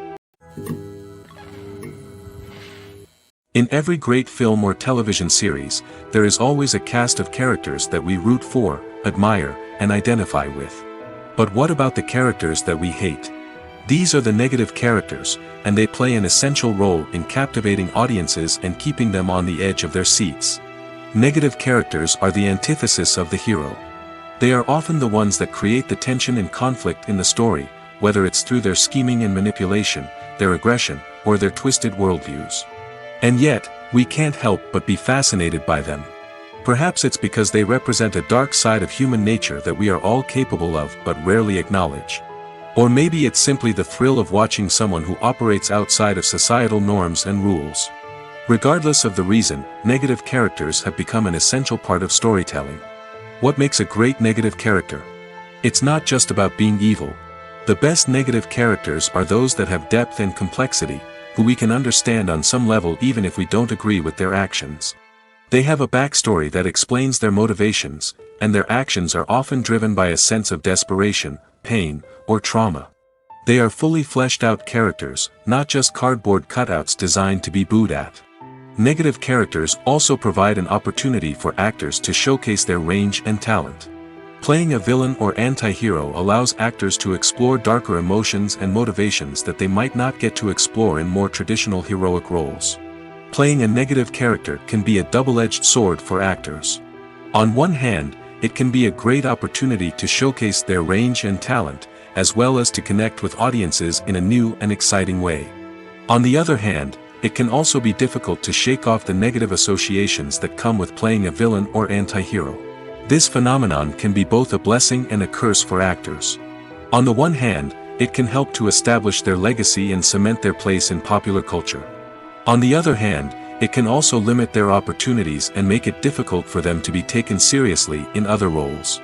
In every great film or television series, there is always a cast of characters that we root for, admire, and identify with. But what about the characters that we hate? These are the negative characters, and they play an essential role in captivating audiences and keeping them on the edge of their seats. Negative characters are the antithesis of the hero. They are often the ones that create the tension and conflict in the story, whether it's through their scheming and manipulation, their aggression, or their twisted worldviews. And yet, we can't help but be fascinated by them. Perhaps it's because they represent a dark side of human nature that we are all capable of but rarely acknowledge. Or maybe it's simply the thrill of watching someone who operates outside of societal norms and rules. Regardless of the reason, negative characters have become an essential part of storytelling. What makes a great negative character? It's not just about being evil. The best negative characters are those that have depth and complexity, who we can understand on some level even if we don't agree with their actions. They have a backstory that explains their motivations, and their actions are often driven by a sense of desperation, pain, or trauma. They are fully fleshed out characters, not just cardboard cutouts designed to be booed at. Negative characters also provide an opportunity for actors to showcase their range and talent. Playing a villain or anti-hero allows actors to explore darker emotions and motivations that they might not get to explore in more traditional heroic roles. Playing a negative character can be a double-edged sword for actors. On one hand, it can be a great opportunity to showcase their range and talent, as well as to connect with audiences in a new and exciting way. On the other hand, it can also be difficult to shake off the negative associations that come with playing a villain or anti-hero. This phenomenon can be both a blessing and a curse for actors. On the one hand, it can help to establish their legacy and cement their place in popular culture. On the other hand, it can also limit their opportunities and make it difficult for them to be taken seriously in other roles.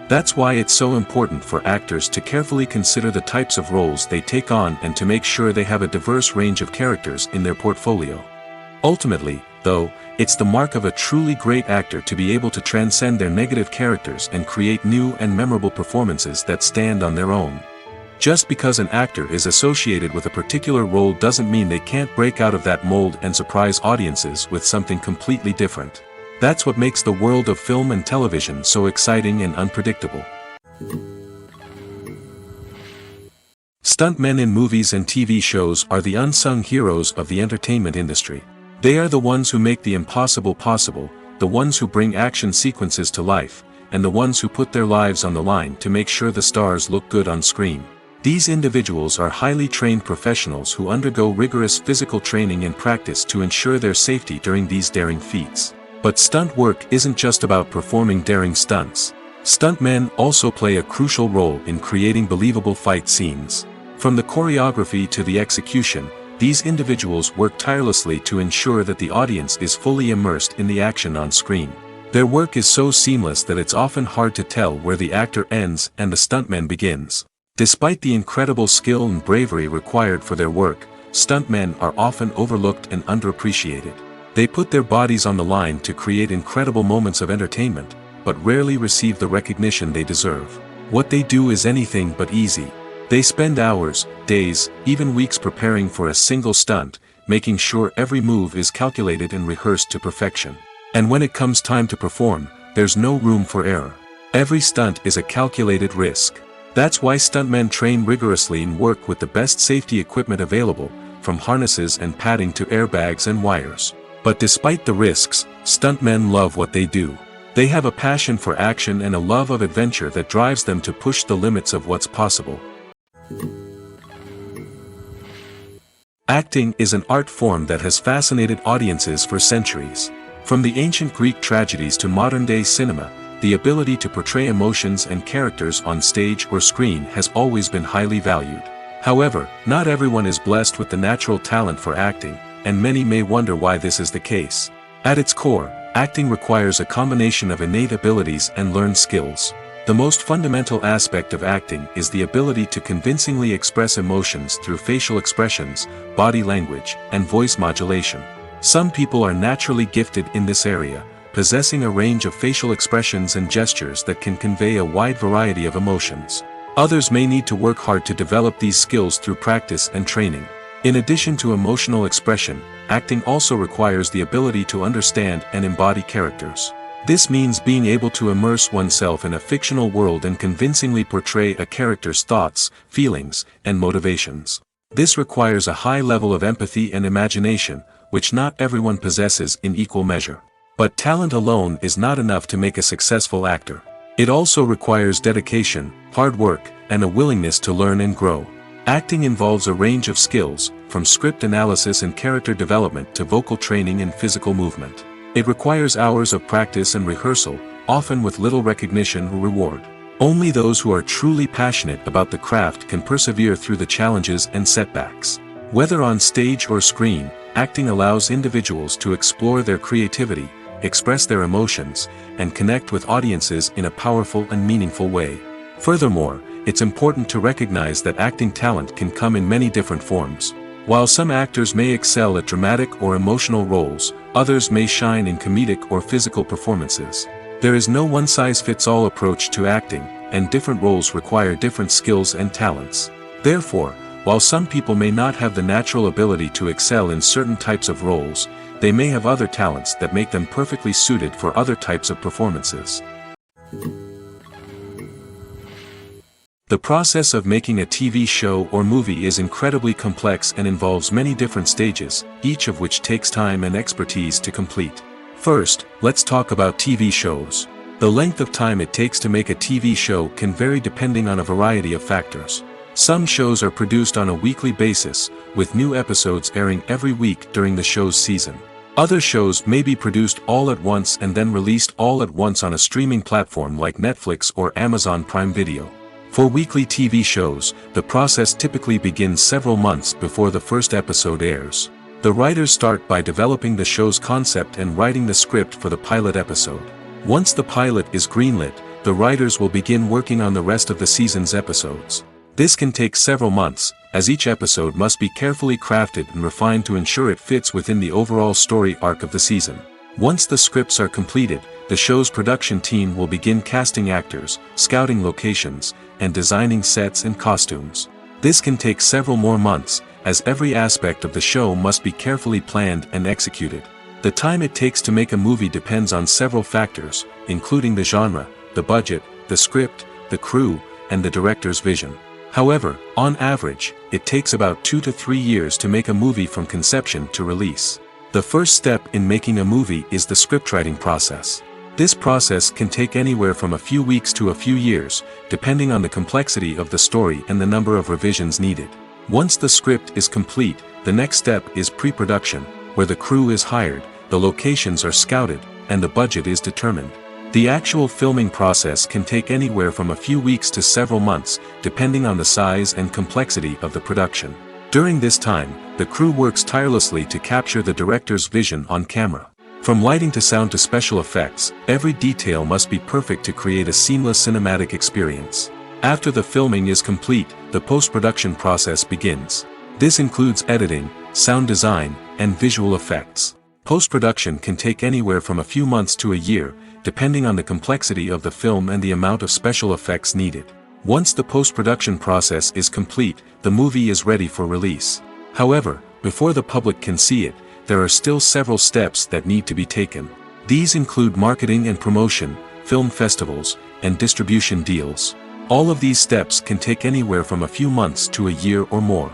That's why it's so important for actors to carefully consider the types of roles they take on and to make sure they have a diverse range of characters in their portfolio. Ultimately, though, it's the mark of a truly great actor to be able to transcend their negative characters and create new and memorable performances that stand on their own. Just because an actor is associated with a particular role doesn't mean they can't break out of that mold and surprise audiences with something completely different. That's what makes the world of film and television so exciting and unpredictable. Stuntmen in movies and TV shows are the unsung heroes of the entertainment industry. They are the ones who make the impossible possible, the ones who bring action sequences to life, and the ones who put their lives on the line to make sure the stars look good on screen. These individuals are highly trained professionals who undergo rigorous physical training and practice to ensure their safety during these daring feats. But stunt work isn't just about performing daring stunts. Stuntmen also play a crucial role in creating believable fight scenes. From the choreography to the execution, these individuals work tirelessly to ensure that the audience is fully immersed in the action on screen. Their work is so seamless that it's often hard to tell where the actor ends and the stuntman begins. Despite the incredible skill and bravery required for their work, stuntmen are often overlooked and underappreciated. They put their bodies on the line to create incredible moments of entertainment, but rarely receive the recognition they deserve. What they do is anything but easy. They spend hours, days, even weeks preparing for a single stunt, making sure every move is calculated and rehearsed to perfection. And when it comes time to perform, there's no room for error. Every stunt is a calculated risk. That's why stuntmen train rigorously and work with the best safety equipment available, from harnesses and padding to airbags and wires. But despite the risks, stuntmen love what they do. They have a passion for action and a love of adventure that drives them to push the limits of what's possible. Acting is an art form that has fascinated audiences for centuries. From the ancient Greek tragedies to modern-day cinema, the ability to portray emotions and characters on stage or screen has always been highly valued. However, not everyone is blessed with the natural talent for acting, and many may wonder why this is the case. At its core, acting requires a combination of innate abilities and learned skills. The most fundamental aspect of acting is the ability to convincingly express emotions through facial expressions, body language, and voice modulation. Some people are naturally gifted in this area, possessing a range of facial expressions and gestures that can convey a wide variety of emotions. Others may need to work hard to develop these skills through practice and training. In addition to emotional expression, acting also requires the ability to understand and embody characters. This means being able to immerse oneself in a fictional world and convincingly portray a character's thoughts, feelings, and motivations. This requires a high level of empathy and imagination, which not everyone possesses in equal measure. But talent alone is not enough to make a successful actor. It also requires dedication, hard work, and a willingness to learn and grow. Acting involves a range of skills, from script analysis and character development to vocal training and physical movement. It requires hours of practice and rehearsal, often with little recognition or reward. Only those who are truly passionate about the craft can persevere through the challenges and setbacks. Whether on stage or screen, acting allows individuals to explore their creativity, express their emotions, and connect with audiences in a powerful and meaningful way. Furthermore, it's important to recognize that acting talent can come in many different forms. While some actors may excel at dramatic or emotional roles, others may shine in comedic or physical performances. There is no one-size-fits-all approach to acting, and different roles require different skills and talents. Therefore, while some people may not have the natural ability to excel in certain types of roles, they may have other talents that make them perfectly suited for other types of performances. The process of making a TV show or movie is incredibly complex and involves many different stages, each of which takes time and expertise to complete. First, let's talk about TV shows. The length of time it takes to make a TV show can vary depending on a variety of factors. Some shows are produced on a weekly basis, with new episodes airing every week during the show's season. Other shows may be produced all at once and then released all at once on a streaming platform like Netflix or Amazon Prime Video. For weekly TV shows, the process typically begins several months before the first episode airs. The writers start by developing the show's concept and writing the script for the pilot episode. Once the pilot is greenlit, the writers will begin working on the rest of the season's episodes. This can take several months, as each episode must be carefully crafted and refined to ensure it fits within the overall story arc of the season. Once the scripts are completed, the show's production team will begin casting actors, scouting locations, and designing sets and costumes. This can take several more months, as every aspect of the show must be carefully planned and executed. The time it takes to make a movie depends on several factors, including the genre, the budget, the script, the crew, and the director's vision. However, on average, it takes about 2 to 3 years to make a movie from conception to release. The first step in making a movie is the scriptwriting process. This process can take anywhere from a few weeks to a few years, depending on the complexity of the story and the number of revisions needed. Once the script is complete, the next step is pre-production, where the crew is hired, the locations are scouted, and the budget is determined. The actual filming process can take anywhere from a few weeks to several months, depending on the size and complexity of the production. During this time, the crew works tirelessly to capture the director's vision on camera. From lighting to sound to special effects, every detail must be perfect to create a seamless cinematic experience. After the filming is complete, the post-production process begins. This includes editing, sound design, and visual effects. Post-production can take anywhere from a few months to a year, depending on the complexity of the film and the amount of special effects needed. Once the post-production process is complete, the movie is ready for release. However, before the public can see it, there are still several steps that need to be taken. These include marketing and promotion, film festivals, and distribution deals. All of these steps can take anywhere from a few months to a year or more.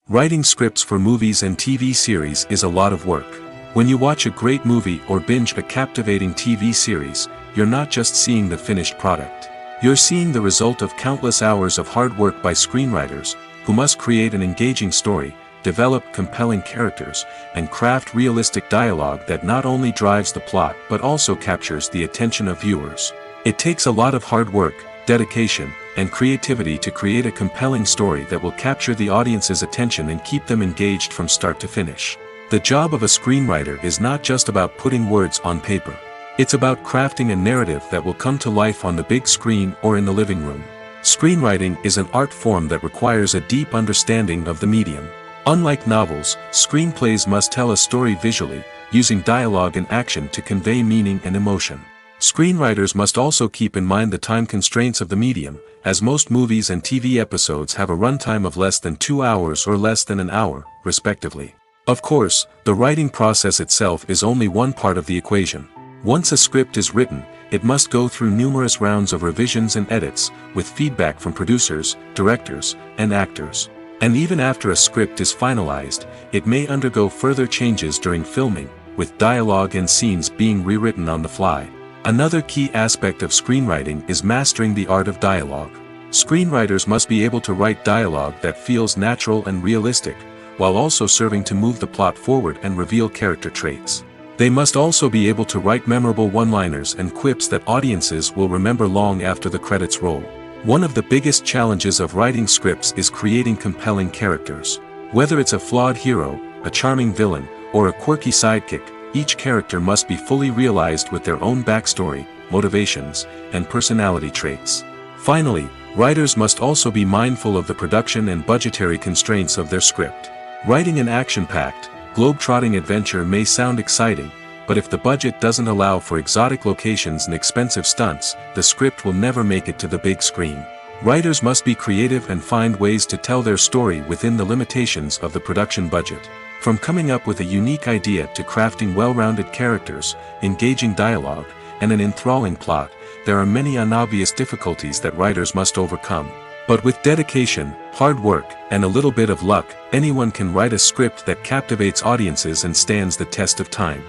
Writing scripts for movies and TV series is a lot of work. When you watch a great movie or binge a captivating TV series, you're not just seeing the finished product. You're seeing the result of countless hours of hard work by screenwriters, who must create an engaging story, develop compelling characters, and craft realistic dialogue that not only drives the plot but also captures the attention of viewers. It takes a lot of hard work, dedication, and creativity to create a compelling story that will capture the audience's attention and keep them engaged from start to finish. The job of a screenwriter is not just about putting words on paper. It's about crafting a narrative that will come to life on the big screen or in the living room. Screenwriting is an art form that requires a deep understanding of the medium. Unlike novels, screenplays must tell a story visually, using dialogue and action to convey meaning and emotion. Screenwriters must also keep in mind the time constraints of the medium, as most movies and TV episodes have a runtime of less than 2 hours or less than an hour, respectively. Of course, the writing process itself is only one part of the equation. Once a script is written, it must go through numerous rounds of revisions and edits, with feedback from producers, directors, and actors. And even after a script is finalized, it may undergo further changes during filming, with dialogue and scenes being rewritten on the fly. Another key aspect of screenwriting is mastering the art of dialogue. Screenwriters must be able to write dialogue that feels natural and realistic, while also serving to move the plot forward and reveal character traits. They must also be able to write memorable one-liners and quips that audiences will remember long after the credits roll. One of the biggest challenges of writing scripts is creating compelling characters. Whether it's a flawed hero, a charming villain, or a quirky sidekick, each character must be fully realized with their own backstory, motivations, and personality traits. Finally, writers must also be mindful of the production and budgetary constraints of their script. Writing an action-packed, globe-trotting adventure may sound exciting, but if the budget doesn't allow for exotic locations and expensive stunts, the script will never make it to the big screen. Writers must be creative and find ways to tell their story within the limitations of the production budget. From coming up with a unique idea to crafting well-rounded characters, engaging dialogue, and an enthralling plot, there are many unobvious difficulties that writers must overcome. But with dedication, hard work, and a little bit of luck, anyone can write a script that captivates audiences and stands the test of time.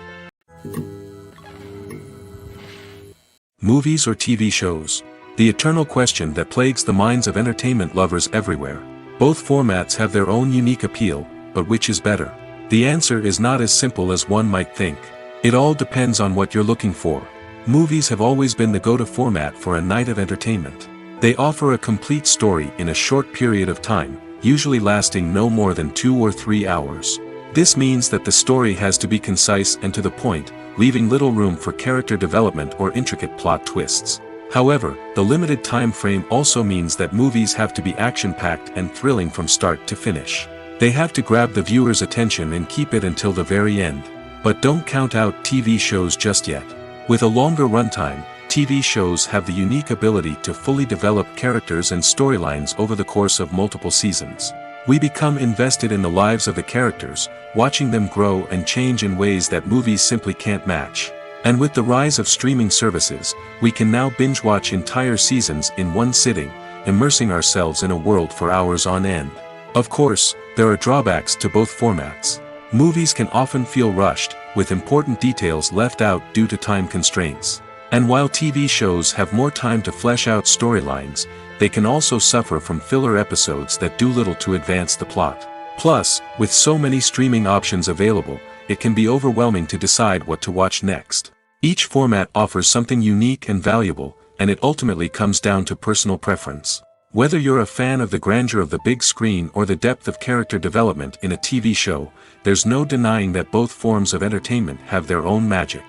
Movies or TV shows? The eternal question that plagues the minds of entertainment lovers everywhere. Both formats have their own unique appeal, but which is better? The answer is not as simple as one might think. It all depends on what you're looking for. Movies have always been the go-to format for a night of entertainment. They offer a complete story in a short period of time, usually lasting no more than 2 or 3 hours. This means that the story has to be concise and to the point, leaving little room for character development or intricate plot twists. However, the limited time frame also means that movies have to be action-packed and thrilling from start to finish. They have to grab the viewer's attention and keep it until the very end. But don't count out TV shows just yet. With a longer runtime, TV shows have the unique ability to fully develop characters and storylines over the course of multiple seasons. We become invested in the lives of the characters, watching them grow and change in ways that movies simply can't match. And with the rise of streaming services, we can now binge-watch entire seasons in one sitting, immersing ourselves in a world for hours on end. Of course, there are drawbacks to both formats. Movies can often feel rushed, with important details left out due to time constraints. And while TV shows have more time to flesh out storylines, they can also suffer from filler episodes that do little to advance the plot. Plus, with so many streaming options available, it can be overwhelming to decide what to watch next. Each format offers something unique and valuable, and it ultimately comes down to personal preference. Whether you're a fan of the grandeur of the big screen or the depth of character development in a TV show, there's no denying that both forms of entertainment have their own magic.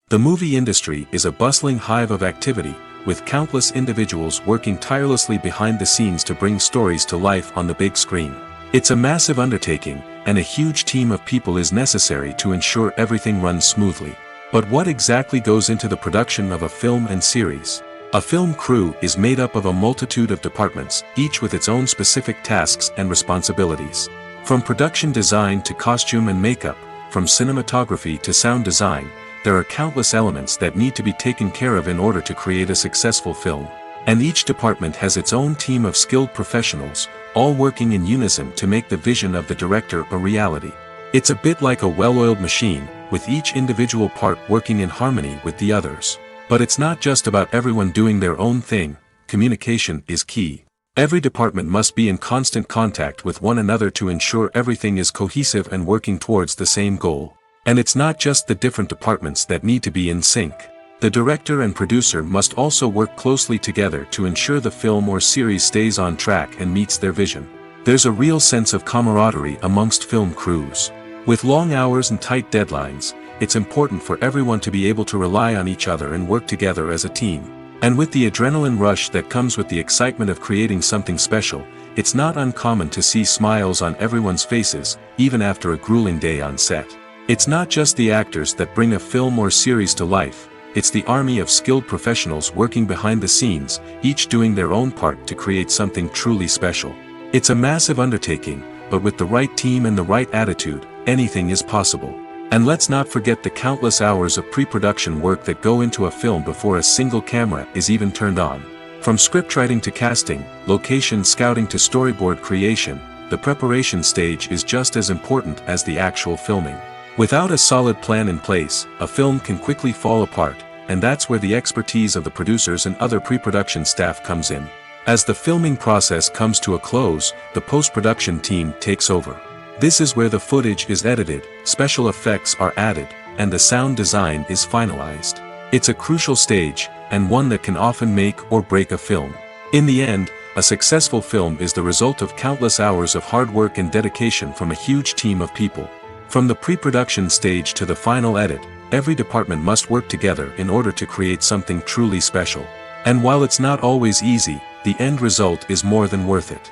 The movie industry is a bustling hive of activity, with countless individuals working tirelessly behind the scenes to bring stories to life on the big screen. It's a massive undertaking, and a huge team of people is necessary to ensure everything runs smoothly. But what exactly goes into the production of a film and series? A film crew is made up of a multitude of departments, each with its own specific tasks and responsibilities. From production design to costume and makeup, from cinematography to sound design, there are countless elements that need to be taken care of in order to create a successful film. And each department has its own team of skilled professionals, all working in unison to make the vision of the director a reality. It's a bit like a well-oiled machine, with each individual part working in harmony with the others. But it's not just about everyone doing their own thing. Communication is key. Every department must be in constant contact with one another to ensure everything is cohesive and working towards the same goal. And it's not just the different departments that need to be in sync. The director and producer must also work closely together to ensure the film or series stays on track and meets their vision. There's a real sense of camaraderie amongst film crews. With long hours and tight deadlines, it's important for everyone to be able to rely on each other and work together as a team. And with the adrenaline rush that comes with the excitement of creating something special, it's not uncommon to see smiles on everyone's faces, even after a grueling day on set. It's not just the actors that bring a film or series to life, it's the army of skilled professionals working behind the scenes, each doing their own part to create something truly special. It's a massive undertaking, but with the right team and the right attitude, anything is possible. And let's not forget the countless hours of pre-production work that go into a film before a single camera is even turned on. From scriptwriting to casting, location scouting to storyboard creation, the preparation stage is just as important as the actual filming. Without a solid plan in place, a film can quickly fall apart, and that's where the expertise of the producers and other pre-production staff comes in. As the filming process comes to a close, the post-production team takes over. This is where the footage is edited, special effects are added, and the sound design is finalized. It's a crucial stage, and one that can often make or break a film. In the end, a successful film is the result of countless hours of hard work and dedication from a huge team of people. From the pre-production stage to the final edit, every department must work together in order to create something truly special. And while it's not always easy, the end result is more than worth it.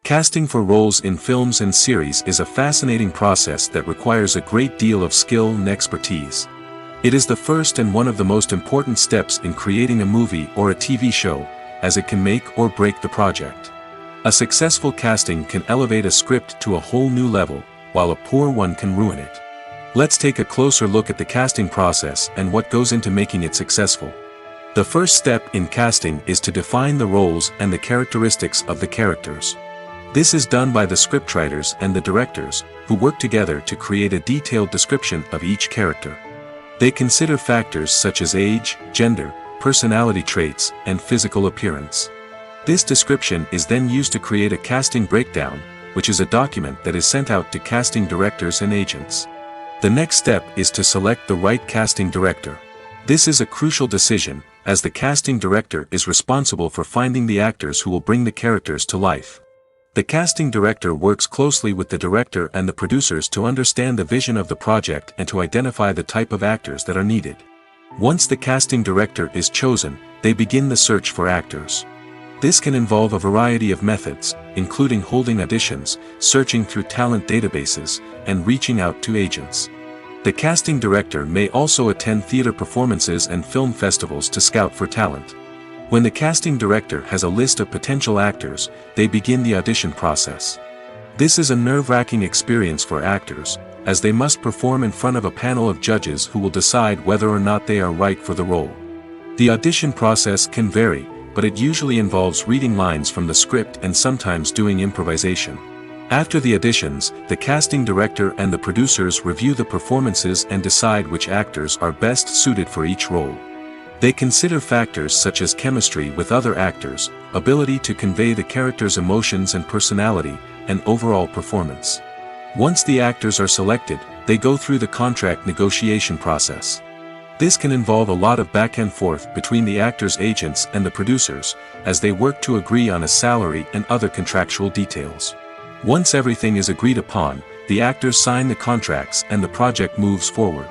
Casting for roles in films and series is a fascinating process that requires a great deal of skill and expertise. It is the first and one of the most important steps in creating a movie or a TV show, as it can make or break the project. A successful casting can elevate a script to a whole new level, while a poor one can ruin it. Let's take a closer look at the casting process and what goes into making it successful. The first step in casting is to define the roles and the characteristics of the characters. This is done by the scriptwriters and the directors, who work together to create a detailed description of each character. They consider factors such as age, gender, personality traits, and physical appearance. This description is then used to create a casting breakdown, which is a document that is sent out to casting directors and agents. The next step is to select the right casting director. This is a crucial decision, as the casting director is responsible for finding the actors who will bring the characters to life. The casting director works closely with the director and the producers to understand the vision of the project and to identify the type of actors that are needed. Once the casting director is chosen, they begin the search for actors. This can involve a variety of methods, including holding auditions, searching through talent databases, and reaching out to agents. The casting director may also attend theater performances and film festivals to scout for talent. When the casting director has a list of potential actors, they begin the audition process. This is a nerve-wracking experience for actors, as they must perform in front of a panel of judges who will decide whether or not they are right for the role. The audition process can vary, but it usually involves reading lines from the script and sometimes doing improvisation. After the auditions, the casting director and the producers review the performances and decide which actors are best suited for each role. They consider factors such as chemistry with other actors, ability to convey the character's emotions and personality, and overall performance. Once the actors are selected, they go through the contract negotiation process. This can involve a lot of back and forth between the actors' agents and the producers, as they work to agree on a salary and other contractual details. Once everything is agreed upon, the actors sign the contracts and the project moves forward.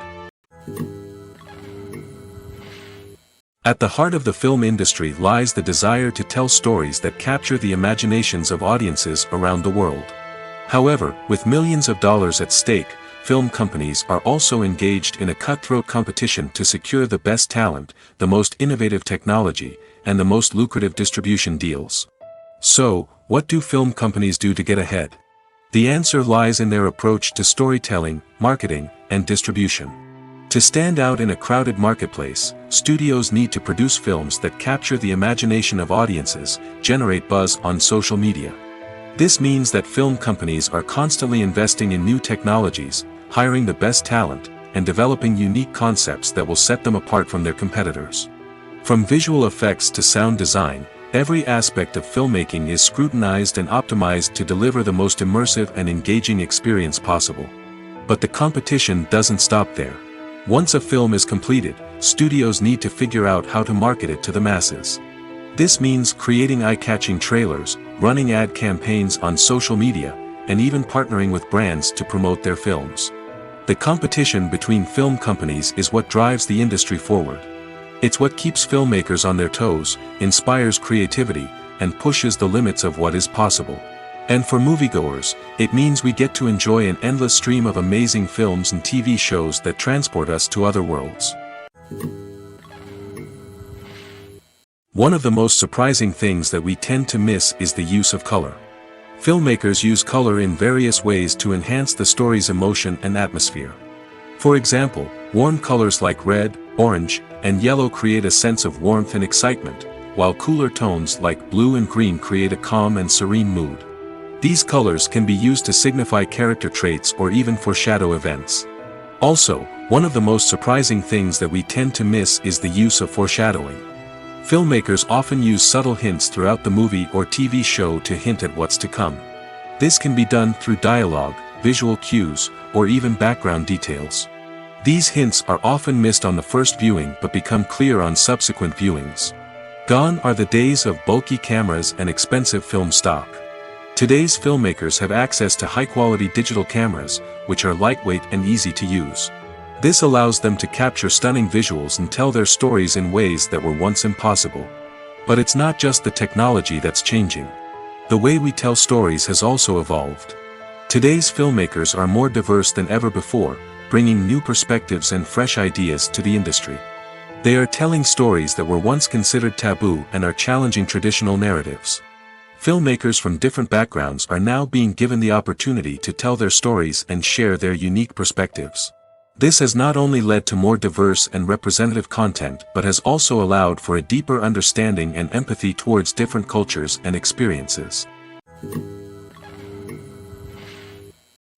At the heart of the film industry lies the desire to tell stories that capture the imaginations of audiences around the world. However, with millions of dollars at stake, film companies are also engaged in a cutthroat competition to secure the best talent, the most innovative technology, and the most lucrative distribution deals. So, what do film companies do to get ahead? The answer lies in their approach to storytelling, marketing, and distribution. To stand out in a crowded marketplace, studios need to produce films that capture the imagination of audiences, generate buzz on social media. This means that film companies are constantly investing in new technologies, hiring the best talent, and developing unique concepts that will set them apart from their competitors. From visual effects to sound design, every aspect of filmmaking is scrutinized and optimized to deliver the most immersive and engaging experience possible. But the competition doesn't stop there. Once a film is completed, studios need to figure out how to market it to the masses. This means creating eye-catching trailers, running ad campaigns on social media, and even partnering with brands to promote their films. The competition between film companies is what drives the industry forward. It's what keeps filmmakers on their toes, inspires creativity, and pushes the limits of what is possible. And for moviegoers, it means we get to enjoy an endless stream of amazing films and TV shows that transport us to other worlds. One of the most surprising things that we tend to miss is the use of color. Filmmakers use color in various ways to enhance the story's emotion and atmosphere. For example, warm colors like red, orange, and yellow create a sense of warmth and excitement, while cooler tones like blue and green create a calm and serene mood. These colors can be used to signify character traits or even foreshadow events. Also, one of the most surprising things that we tend to miss is the use of foreshadowing. Filmmakers often use subtle hints throughout the movie or TV show to hint at what's to come. This can be done through dialogue, visual cues, or even background details. These hints are often missed on the first viewing but become clear on subsequent viewings. Gone are the days of bulky cameras and expensive film stock. Today's filmmakers have access to high-quality digital cameras, which are lightweight and easy to use. This allows them to capture stunning visuals and tell their stories in ways that were once impossible. But it's not just the technology that's changing. The way we tell stories has also evolved. Today's filmmakers are more diverse than ever before, bringing new perspectives and fresh ideas to the industry. They are telling stories that were once considered taboo and are challenging traditional narratives. Filmmakers from different backgrounds are now being given the opportunity to tell their stories and share their unique perspectives. This has not only led to more diverse and representative content but has also allowed for a deeper understanding and empathy towards different cultures and experiences.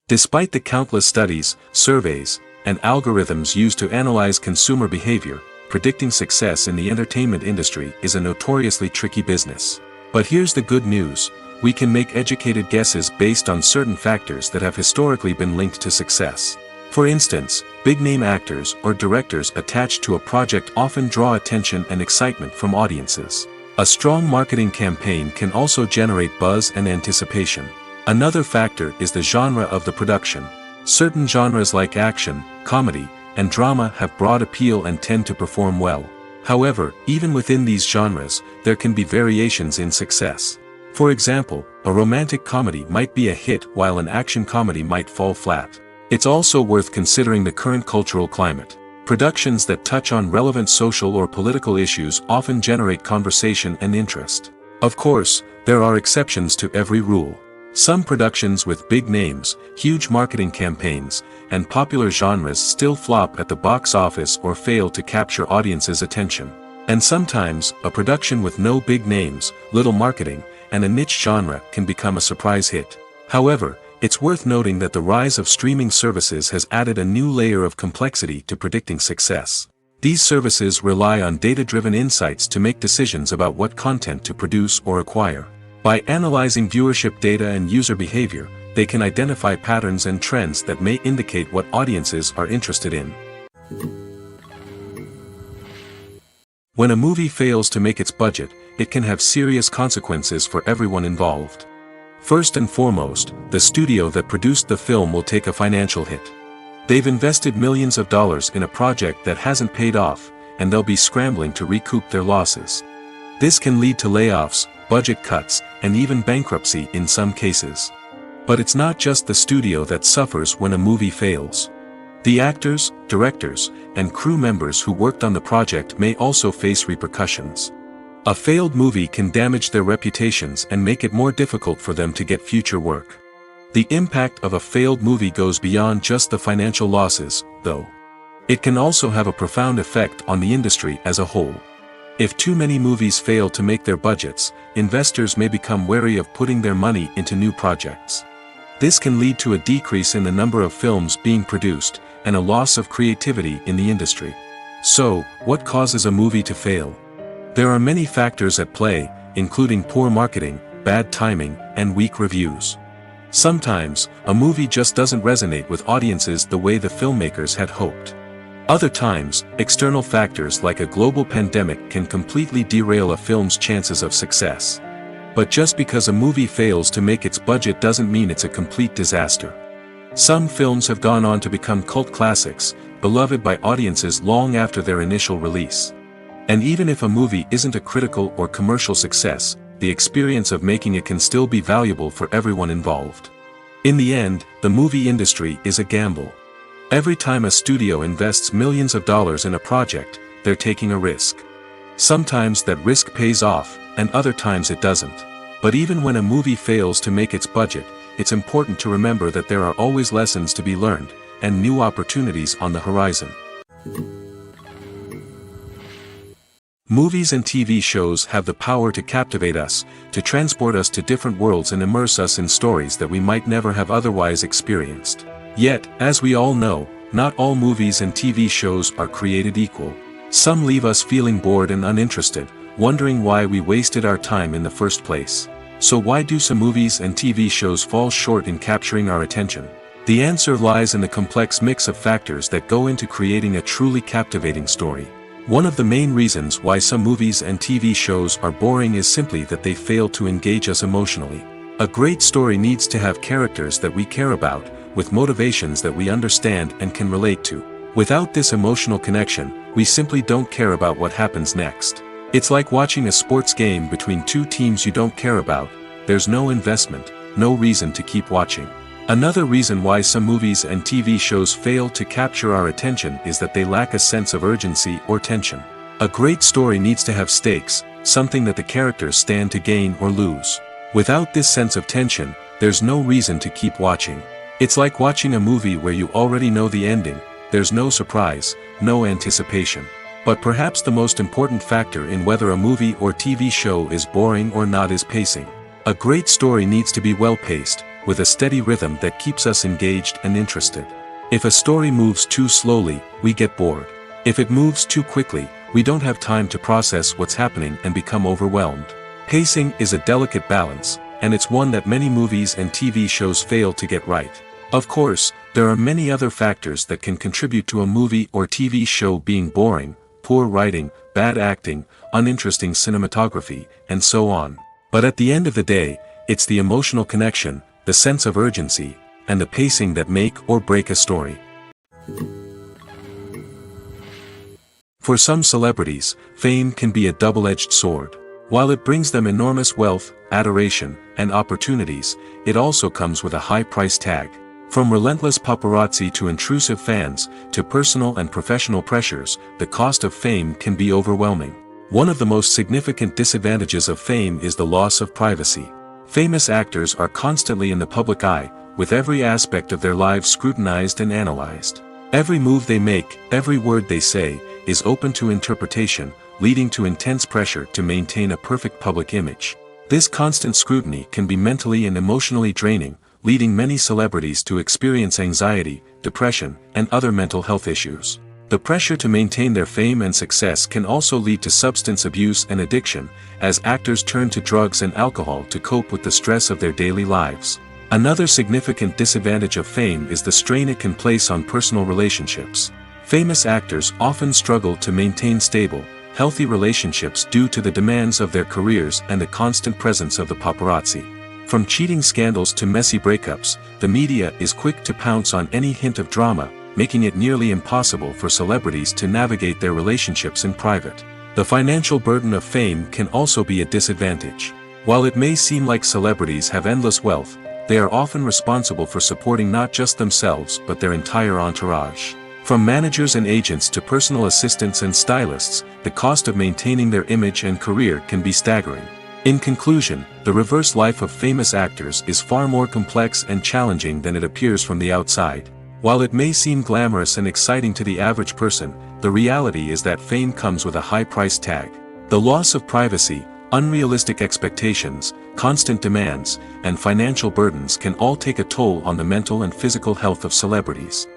Despite the countless studies, surveys, and algorithms used to analyze consumer behavior, predicting success in the entertainment industry is a notoriously tricky business. But here's the good news: we can make educated guesses based on certain factors that have historically been linked to success. For instance, big-name actors or directors attached to a project often draw attention and excitement from audiences. A strong marketing campaign can also generate buzz and anticipation. Another factor is the genre of the production. Certain genres like action, comedy, and drama have broad appeal and tend to perform well. However, even within these genres, there can be variations in success. For example, a romantic comedy might be a hit while an action comedy might fall flat. It's also worth considering the current cultural climate. Productions that touch on relevant social or political issues often generate conversation and interest. Of course, there are exceptions to every rule. Some productions with big names, huge marketing campaigns, and popular genres still flop at the box office or fail to capture audiences' attention. And sometimes, a production with no big names, little marketing, and a niche genre can become a surprise hit. However, it's worth noting that the rise of streaming services has added a new layer of complexity to predicting success. These services rely on data-driven insights to make decisions about what content to produce or acquire. By analyzing viewership data and user behavior, they can identify patterns and trends that may indicate what audiences are interested in. When a movie fails to make its budget, it can have serious consequences for everyone involved. First and foremost, the studio that produced the film will take a financial hit. They've invested millions of dollars in a project that hasn't paid off, and they'll be scrambling to recoup their losses. This can lead to layoffs, budget cuts, and even bankruptcy in some cases. But it's not just the studio that suffers when a movie fails. The actors, directors, and crew members who worked on the project may also face repercussions. A failed movie can damage their reputations and make it more difficult for them to get future work. The impact of a failed movie goes beyond just the financial losses, though. It can also have a profound effect on the industry as a whole. If too many movies fail to make their budgets, investors may become wary of putting their money into new projects. This can lead to a decrease in the number of films being produced, and a loss of creativity in the industry. So, what causes a movie to fail? There are many factors at play, including poor marketing, bad timing, and weak reviews. Sometimes, a movie just doesn't resonate with audiences the way the filmmakers had hoped. Other times, external factors like a global pandemic can completely derail a film's chances of success. But just because a movie fails to make its budget doesn't mean it's a complete disaster. Some films have gone on to become cult classics, beloved by audiences long after their initial release. And even if a movie isn't a critical or commercial success, the experience of making it can still be valuable for everyone involved. In the end, the movie industry is a gamble. Every time a studio invests millions of dollars in a project, they're taking a risk. Sometimes that risk pays off, and other times it doesn't. But even when a movie fails to make its budget, it's important to remember that there are always lessons to be learned, and new opportunities on the horizon. Movies and TV shows have the power to captivate us, to transport us to different worlds and immerse us in stories that we might never have otherwise experienced. Yet, as we all know, not all movies and TV shows are created equal. Some leave us feeling bored and uninterested, wondering why we wasted our time in the first place. So why do some movies and TV shows fall short in capturing our attention? The answer lies in the complex mix of factors that go into creating a truly captivating story. One of the main reasons why some movies and TV shows are boring is simply that they fail to engage us emotionally. A great story needs to have characters that we care about, with motivations that we understand and can relate to. Without this emotional connection, we simply don't care about what happens next. It's like watching a sports game between two teams you don't care about. There's no investment, no reason to keep watching. Another reason why some movies and TV shows fail to capture our attention is that they lack a sense of urgency or tension. A great story needs to have stakes, something that the characters stand to gain or lose. Without this sense of tension, there's no reason to keep watching. It's like watching a movie where you already know the ending. There's no surprise, no anticipation. But perhaps the most important factor in whether a movie or TV show is boring or not is pacing. A great story needs to be well-paced, with a steady rhythm that keeps us engaged and interested. If a story moves too slowly, we get bored. If it moves too quickly, we don't have time to process what's happening and become overwhelmed. Pacing is a delicate balance, and it's one that many movies and TV shows fail to get right. Of course, there are many other factors that can contribute to a movie or TV show being boring: poor writing, bad acting, uninteresting cinematography, and so on. But at the end of the day, it's the emotional connection, the sense of urgency, and the pacing that make or break a story. For some celebrities, fame can be a double-edged sword. While it brings them enormous wealth, adoration, and opportunities, it also comes with a high price tag. From relentless paparazzi to intrusive fans, to personal and professional pressures, the cost of fame can be overwhelming. One of the most significant disadvantages of fame is the loss of privacy. Famous actors are constantly in the public eye, with every aspect of their lives scrutinized and analyzed. Every move they make, every word they say, is open to interpretation, leading to intense pressure to maintain a perfect public image. This constant scrutiny can be mentally and emotionally draining, leading many celebrities to experience anxiety, depression, and other mental health issues. The pressure to maintain their fame and success can also lead to substance abuse and addiction, as actors turn to drugs and alcohol to cope with the stress of their daily lives. Another significant disadvantage of fame is the strain it can place on personal relationships. Famous actors often struggle to maintain stable, healthy relationships due to the demands of their careers and the constant presence of the paparazzi. From cheating scandals to messy breakups, the media is quick to pounce on any hint of drama, making it nearly impossible for celebrities to navigate their relationships in private. The financial burden of fame can also be a disadvantage. While it may seem like celebrities have endless wealth, they are often responsible for supporting not just themselves but their entire entourage. From managers and agents to personal assistants and stylists, the cost of maintaining their image and career can be staggering. In conclusion, the reverse life of famous actors is far more complex and challenging than it appears from the outside. While it may seem glamorous and exciting to the average person, the reality is that fame comes with a high price tag. The loss of privacy, unrealistic expectations, constant demands, and financial burdens can all take a toll on the mental and physical health of celebrities.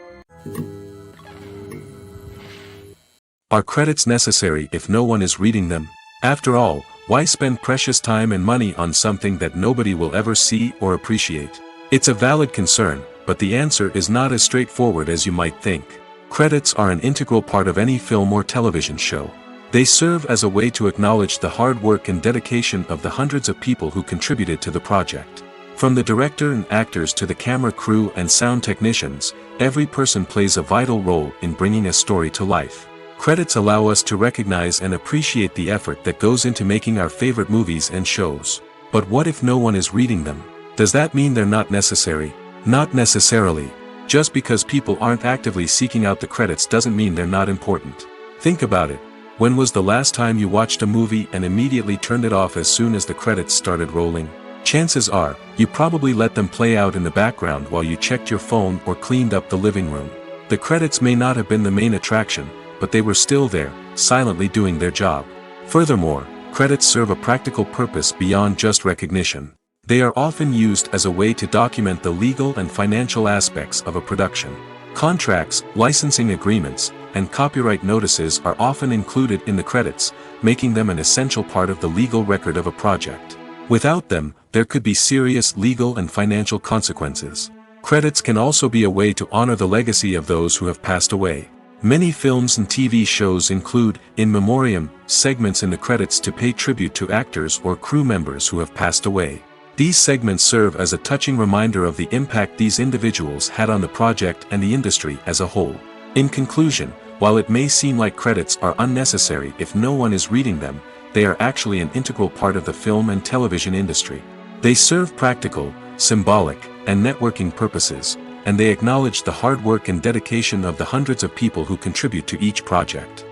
Are credits necessary if no one is reading them? After all, why spend precious time and money on something that nobody will ever see or appreciate? It's a valid concern, but the answer is not as straightforward as you might think. Credits are an integral part of any film or television show. They serve as a way to acknowledge the hard work and dedication of the hundreds of people who contributed to the project. From the director and actors to the camera crew and sound technicians, every person plays a vital role in bringing a story to life. Credits allow us to recognize and appreciate the effort that goes into making our favorite movies and shows. But what if no one is reading them? Does that mean they're not necessary? Not necessarily. Just because people aren't actively seeking out the credits doesn't mean they're not important. Think about it. When was the last time you watched a movie and immediately turned it off as soon as the credits started rolling? Chances are, you probably let them play out in the background while you checked your phone or cleaned up the living room. The credits may not have been the main attraction, but they were still there, silently doing their job. Furthermore, credits serve a practical purpose beyond just recognition. They are often used as a way to document the legal and financial aspects of a production. Contracts, licensing agreements, and copyright notices are often included in the credits, making them an essential part of the legal record of a project. Without them, there could be serious legal and financial consequences. Credits can also be a way to honor the legacy of those who have passed away. Many films and TV shows include, in memoriam, segments in the credits to pay tribute to actors or crew members who have passed away. These segments serve as a touching reminder of the impact these individuals had on the project and the industry as a whole. In conclusion, while it may seem like credits are unnecessary if no one is reading them, they are actually an integral part of the film and television industry. They serve practical, symbolic, and networking purposes, and they acknowledge the hard work and dedication of the hundreds of people who contribute to each project.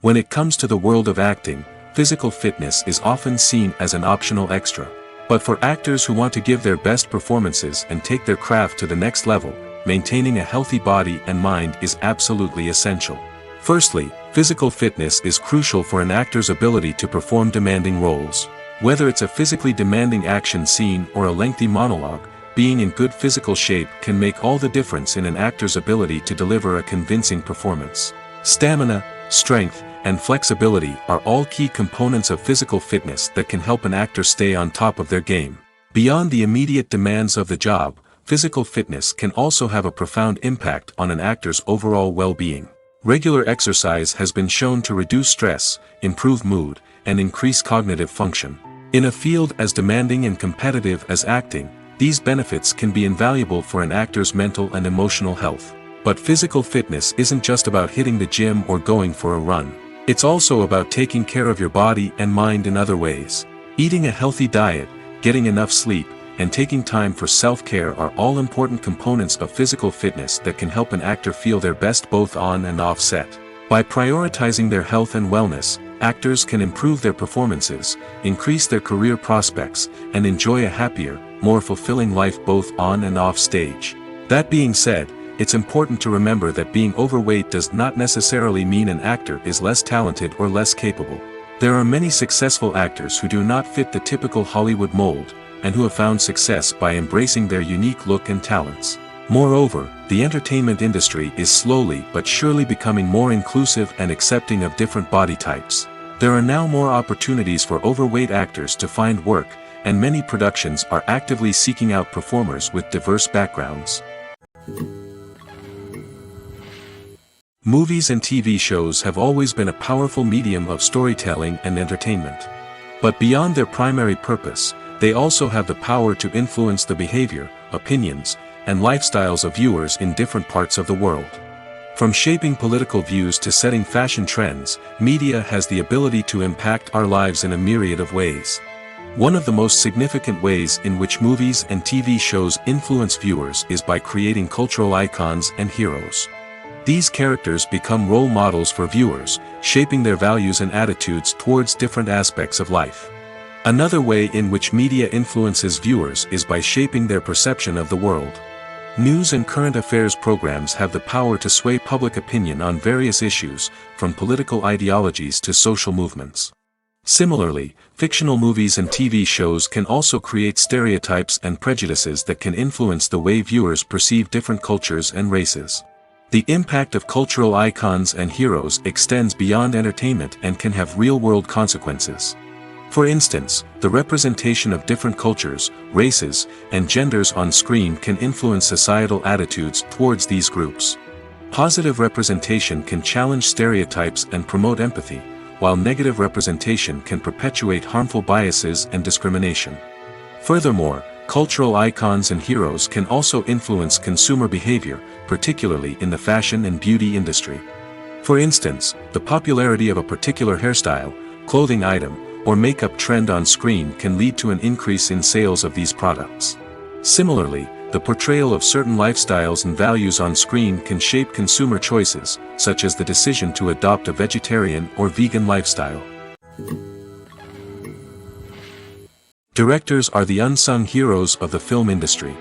When it comes to the world of acting, physical fitness is often seen as an optional extra. But for actors who want to give their best performances and take their craft to the next level, maintaining a healthy body and mind is absolutely essential. Firstly, physical fitness is crucial for an actor's ability to perform demanding roles. Whether it's a physically demanding action scene or a lengthy monologue, being in good physical shape can make all the difference in an actor's ability to deliver a convincing performance. Stamina, strength, and flexibility are all key components of physical fitness that can help an actor stay on top of their game. Beyond the immediate demands of the job, physical fitness can also have a profound impact on an actor's overall well-being. Regular exercise has been shown to reduce stress, improve mood, and increase cognitive function. In a field as demanding and competitive as acting, these benefits can be invaluable for an actor's mental and emotional health. But physical fitness isn't just about hitting the gym or going for a run. It's also about taking care of your body and mind in other ways. Eating a healthy diet, getting enough sleep, and taking time for self-care are all important components of physical fitness that can help an actor feel their best both on and off set. By prioritizing their health and wellness, actors can improve their performances, increase their career prospects, and enjoy a happier, more fulfilling life both on and off stage. That being said, it's important to remember that being overweight does not necessarily mean an actor is less talented or less capable. There are many successful actors who do not fit the typical Hollywood mold, and who have found success by embracing their unique look and talents. Moreover, the entertainment industry is slowly but surely becoming more inclusive and accepting of different body types. There are now more opportunities for overweight actors to find work, and many productions are actively seeking out performers with diverse backgrounds. Movies and TV shows have always been a powerful medium of storytelling and entertainment. But beyond their primary purpose, they also have the power to influence the behavior, opinions, and lifestyles of viewers in different parts of the world. From shaping political views to setting fashion trends, media has the ability to impact our lives in a myriad of ways. One of the most significant ways in which movies and TV shows influence viewers is by creating cultural icons and heroes. These characters become role models for viewers, shaping their values and attitudes towards different aspects of life. Another way in which media influences viewers is by shaping their perception of the world. News and current affairs programs have the power to sway public opinion on various issues, from political ideologies to social movements. Similarly, fictional movies and TV shows can also create stereotypes and prejudices that can influence the way viewers perceive different cultures and races. The impact of cultural icons and heroes extends beyond entertainment and can have real-world consequences. For instance, the representation of different cultures, races, and genders on screen can influence societal attitudes towards these groups. Positive representation can challenge stereotypes and promote empathy, while negative representation can perpetuate harmful biases and discrimination. Furthermore, cultural icons and heroes can also influence consumer behavior, particularly in the fashion and beauty industry. For instance, the popularity of a particular hairstyle, clothing item, or makeup trend on screen can lead to an increase in sales of these products. Similarly, the portrayal of certain lifestyles and values on screen can shape consumer choices, such as the decision to adopt a vegetarian or vegan lifestyle. Directors are the unsung heroes of the film industry.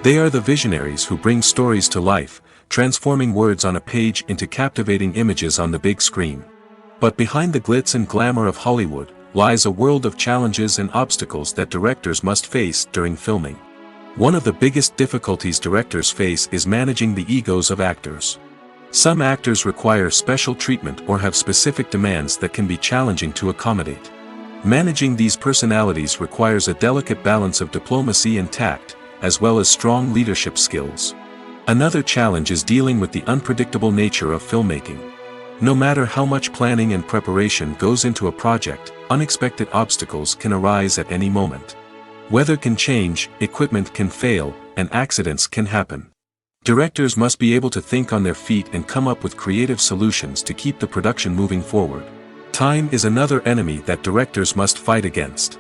They are the visionaries who bring stories to life, transforming words on a page into captivating images on the big screen. But behind the glitz and glamour of Hollywood lies a world of challenges and obstacles that directors must face during filming. One of the biggest difficulties directors face is managing the egos of actors. Some actors require special treatment or have specific demands that can be challenging to accommodate. Managing these personalities requires a delicate balance of diplomacy and tact, as well as strong leadership skills. Another challenge is dealing with the unpredictable nature of filmmaking. No matter how much planning and preparation goes into a project, unexpected obstacles can arise at any moment. Weather can change, equipment can fail, and accidents can happen. Directors must be able to think on their feet and come up with creative solutions to keep the production moving forward. Time is another enemy that directors must fight against.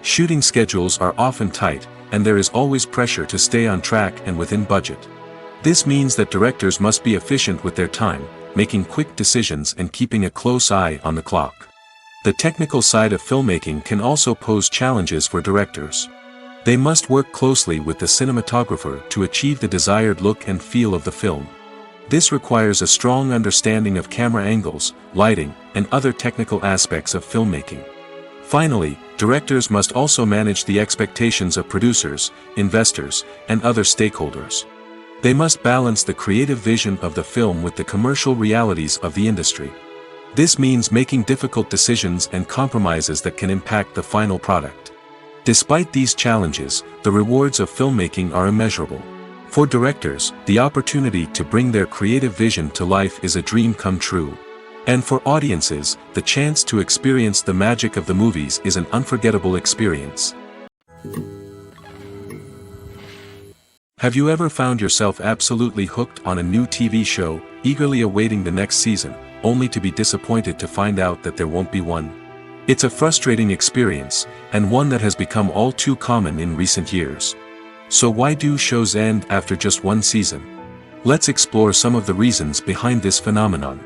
Shooting schedules are often tight, and there is always pressure to stay on track and within budget. This means that directors must be efficient with their time, making quick decisions and keeping a close eye on the clock. The technical side of filmmaking can also pose challenges for directors. They must work closely with the cinematographer to achieve the desired look and feel of the film. This requires a strong understanding of camera angles, lighting, and other technical aspects of filmmaking. Finally, directors must also manage the expectations of producers, investors, and other stakeholders. They must balance the creative vision of the film with the commercial realities of the industry. This means making difficult decisions and compromises that can impact the final product. Despite these challenges, the rewards of filmmaking are immeasurable. For directors, the opportunity to bring their creative vision to life is a dream come true. And for audiences, the chance to experience the magic of the movies is an unforgettable experience. Have you ever found yourself absolutely hooked on a new TV show, eagerly awaiting the next season, only to be disappointed to find out that there won't be one? It's a frustrating experience, and one that has become all too common in recent years. So why do shows end after just one season? Let's explore some of the reasons behind this phenomenon.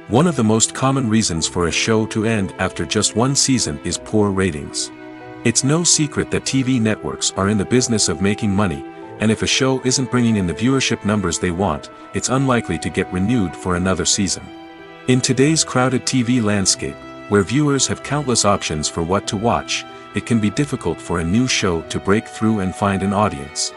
One of the most common reasons for a show to end after just one season is poor ratings. It's no secret that TV networks are in the business of making money, and if a show isn't bringing in the viewership numbers they want, it's unlikely to get renewed for another season. In today's crowded TV landscape, where viewers have countless options for what to watch, it can be difficult for a new show to break through and find an audience.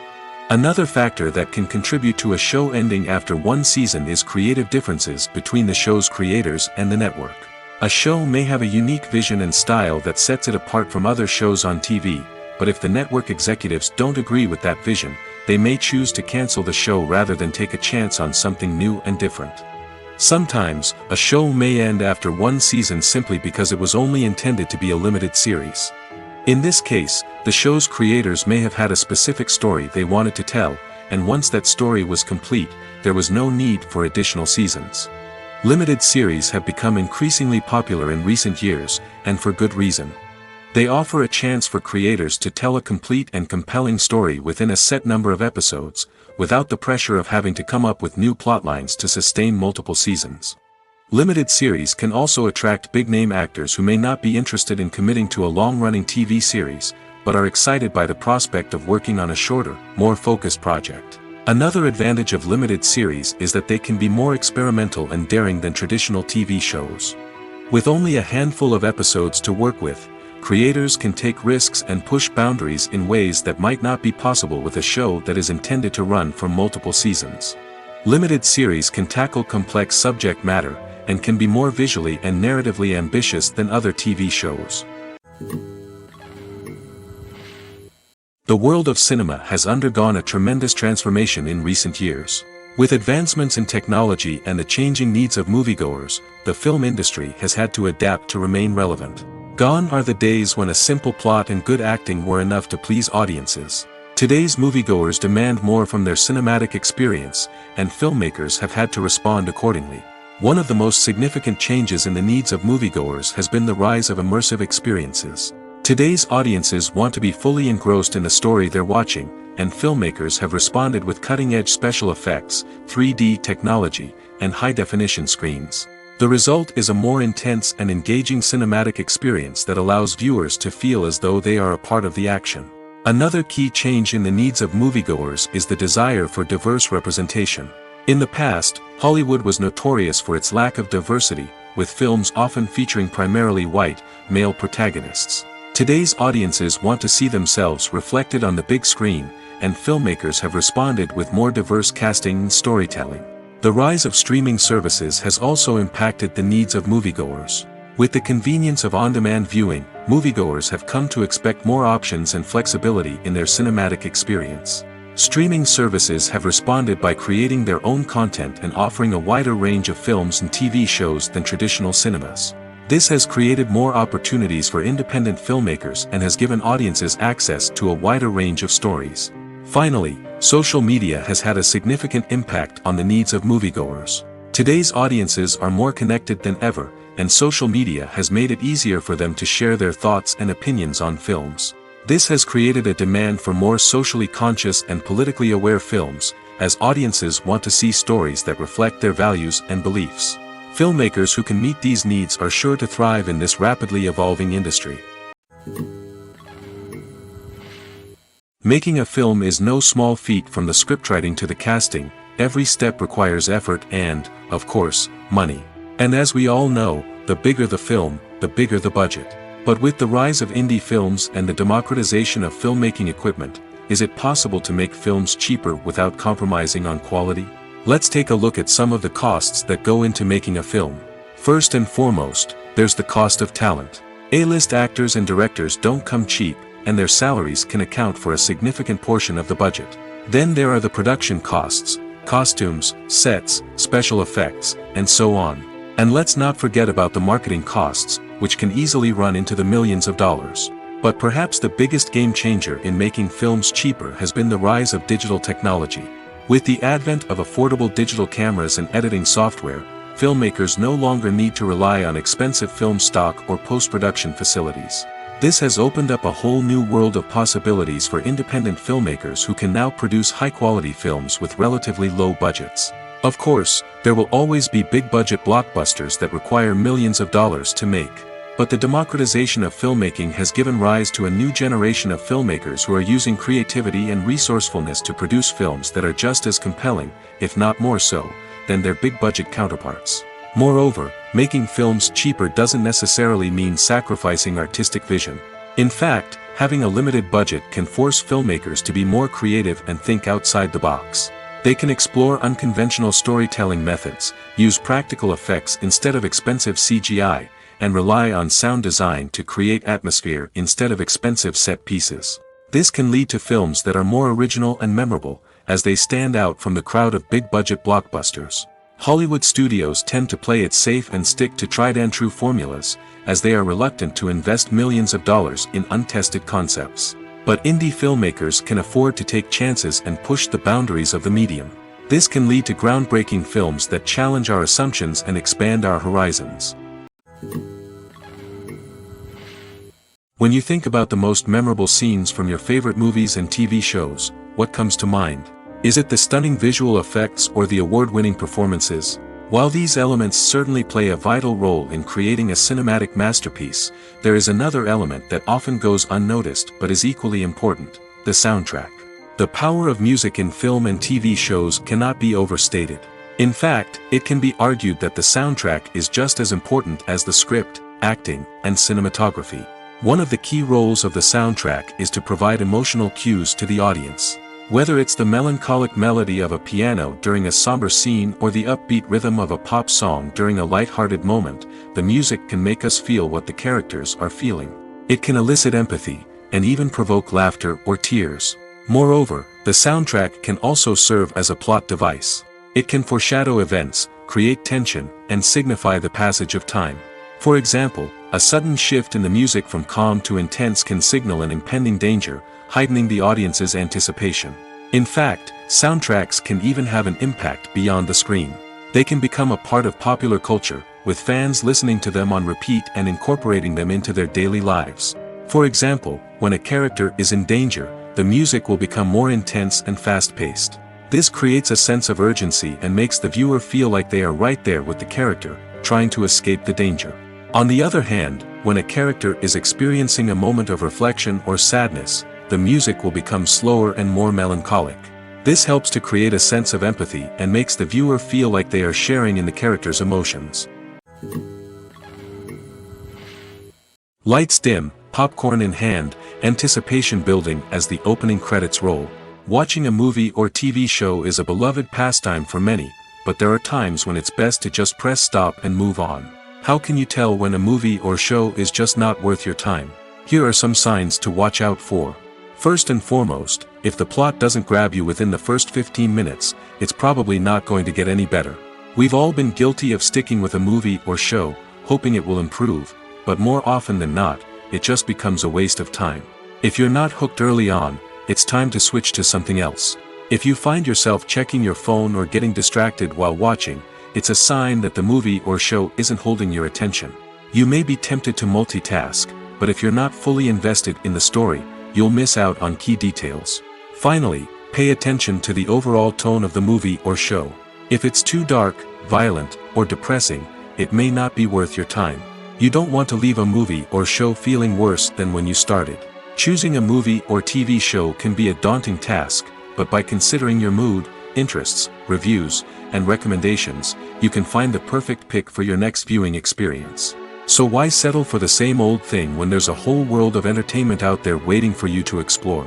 Another factor that can contribute to a show ending after one season is creative differences between the show's creators and the network. A show may have a unique vision and style that sets it apart from other shows on TV, but if the network executives don't agree with that vision, they may choose to cancel the show rather than take a chance on something new and different. Sometimes, a show may end after one season simply because it was only intended to be a limited series. In this case, the show's creators may have had a specific story they wanted to tell, and once that story was complete, there was no need for additional seasons. Limited series have become increasingly popular in recent years, and for good reason. They offer a chance for creators to tell a complete and compelling story within a set number of episodes, without the pressure of having to come up with new plotlines to sustain multiple seasons. Limited series can also attract big-name actors who may not be interested in committing to a long-running TV series, but are excited by the prospect of working on a shorter, more focused project. Another advantage of limited series is that they can be more experimental and daring than traditional TV shows. With only a handful of episodes to work with, creators can take risks and push boundaries in ways that might not be possible with a show that is intended to run for multiple seasons. Limited series can tackle complex subject matter, and can be more visually and narratively ambitious than other TV shows. The world of cinema has undergone a tremendous transformation in recent years. With advancements in technology and the changing needs of moviegoers, the film industry has had to adapt to remain relevant. Gone are the days when a simple plot and good acting were enough to please audiences. Today's moviegoers demand more from their cinematic experience, and filmmakers have had to respond accordingly. One of the most significant changes in the needs of moviegoers has been the rise of immersive experiences. Today's audiences want to be fully engrossed in the story they're watching, and filmmakers have responded with cutting-edge special effects, 3D technology, and high-definition screens. The result is a more intense and engaging cinematic experience that allows viewers to feel as though they are a part of the action. Another key change in the needs of moviegoers is the desire for diverse representation. In the past, Hollywood was notorious for its lack of diversity, with films often featuring primarily white, male protagonists. Today's audiences want to see themselves reflected on the big screen, and filmmakers have responded with more diverse casting and storytelling. The rise of streaming services has also impacted the needs of moviegoers. With the convenience of on-demand viewing, moviegoers have come to expect more options and flexibility in their cinematic experience. Streaming services have responded by creating their own content and offering a wider range of films and TV shows than traditional cinemas. This has created more opportunities for independent filmmakers and has given audiences access to a wider range of stories. Finally, social media has had a significant impact on the needs of moviegoers. Today's audiences are more connected than ever, and social media has made it easier for them to share their thoughts and opinions on films. This has created a demand for more socially conscious and politically aware films, as audiences want to see stories that reflect their values and beliefs. Filmmakers who can meet these needs are sure to thrive in this rapidly evolving industry. Making a film is no small feat. From the scriptwriting to the casting, every step requires effort and, of course, money. And as we all know, the bigger the film, the bigger the budget. But with the rise of indie films and the democratization of filmmaking equipment, is it possible to make films cheaper without compromising on quality? Let's take a look at some of the costs that go into making a film. First and foremost, there's the cost of talent. A-list actors and directors don't come cheap, and their salaries can account for a significant portion of the budget. Then there are the production costs, costumes, sets, special effects, and so on. And let's not forget about the marketing costs, which can easily run into the millions of dollars. But perhaps the biggest game changer in making films cheaper has been the rise of digital technology. With the advent of affordable digital cameras and editing software, filmmakers no longer need to rely on expensive film stock or post-production facilities. This has opened up a whole new world of possibilities for independent filmmakers who can now produce high-quality films with relatively low budgets. Of course, there will always be big-budget blockbusters that require millions of dollars to make. But the democratization of filmmaking has given rise to a new generation of filmmakers who are using creativity and resourcefulness to produce films that are just as compelling, if not more so, than their big-budget counterparts. Moreover, making films cheaper doesn't necessarily mean sacrificing artistic vision. In fact, having a limited budget can force filmmakers to be more creative and think outside the box. They can explore unconventional storytelling methods, use practical effects instead of expensive CGI, and rely on sound design to create atmosphere instead of expensive set pieces. This can lead to films that are more original and memorable, as they stand out from the crowd of big-budget blockbusters. Hollywood studios tend to play it safe and stick to tried-and-true formulas, as they are reluctant to invest millions of dollars in untested concepts. But indie filmmakers can afford to take chances and push the boundaries of the medium. This can lead to groundbreaking films that challenge our assumptions and expand our horizons. When you think about the most memorable scenes from your favorite movies and TV shows, what comes to mind? Is it the stunning visual effects or the award-winning performances? While these elements certainly play a vital role in creating a cinematic masterpiece, there is another element that often goes unnoticed but is equally important: the soundtrack. The power of music in film and TV shows cannot be overstated. In fact, it can be argued that the soundtrack is just as important as the script, acting, and cinematography. One of the key roles of the soundtrack is to provide emotional cues to the audience. Whether it's the melancholic melody of a piano during a somber scene or the upbeat rhythm of a pop song during a light-hearted moment, the music can make us feel what the characters are feeling. It can elicit empathy, and even provoke laughter or tears. Moreover, the soundtrack can also serve as a plot device. It can foreshadow events, create tension, and signify the passage of time. For example, a sudden shift in the music from calm to intense can signal an impending danger, heightening the audience's anticipation. In fact, soundtracks can even have an impact beyond the screen. They can become a part of popular culture, with fans listening to them on repeat and incorporating them into their daily lives. For example, when a character is in danger, the music will become more intense and fast-paced. This creates a sense of urgency and makes the viewer feel like they are right there with the character, trying to escape the danger. On the other hand, when a character is experiencing a moment of reflection or sadness, the music will become slower and more melancholic. This helps to create a sense of empathy and makes the viewer feel like they are sharing in the character's emotions. Lights dim, popcorn in hand, anticipation building as the opening credits roll. Watching a movie or TV show is a beloved pastime for many, but there are times when it's best to just press stop and move on. How can you tell when a movie or show is just not worth your time? Here are some signs to watch out for. First and foremost, if the plot doesn't grab you within the first 15 minutes, it's probably not going to get any better. We've all been guilty of sticking with a movie or show, hoping it will improve, but more often than not, it just becomes a waste of time. If you're not hooked early on, it's time to switch to something else. If you find yourself checking your phone or getting distracted while watching, it's a sign that the movie or show isn't holding your attention. You may be tempted to multitask, but if you're not fully invested in the story, you'll miss out on key details. Finally, pay attention to the overall tone of the movie or show. If it's too dark, violent, or depressing, it may not be worth your time. You don't want to leave a movie or show feeling worse than when you started. Choosing a movie or TV show can be a daunting task, but by considering your mood, interests, reviews, and recommendations, you can find the perfect pick for your next viewing experience. So why settle for the same old thing when there's a whole world of entertainment out there waiting for you to explore?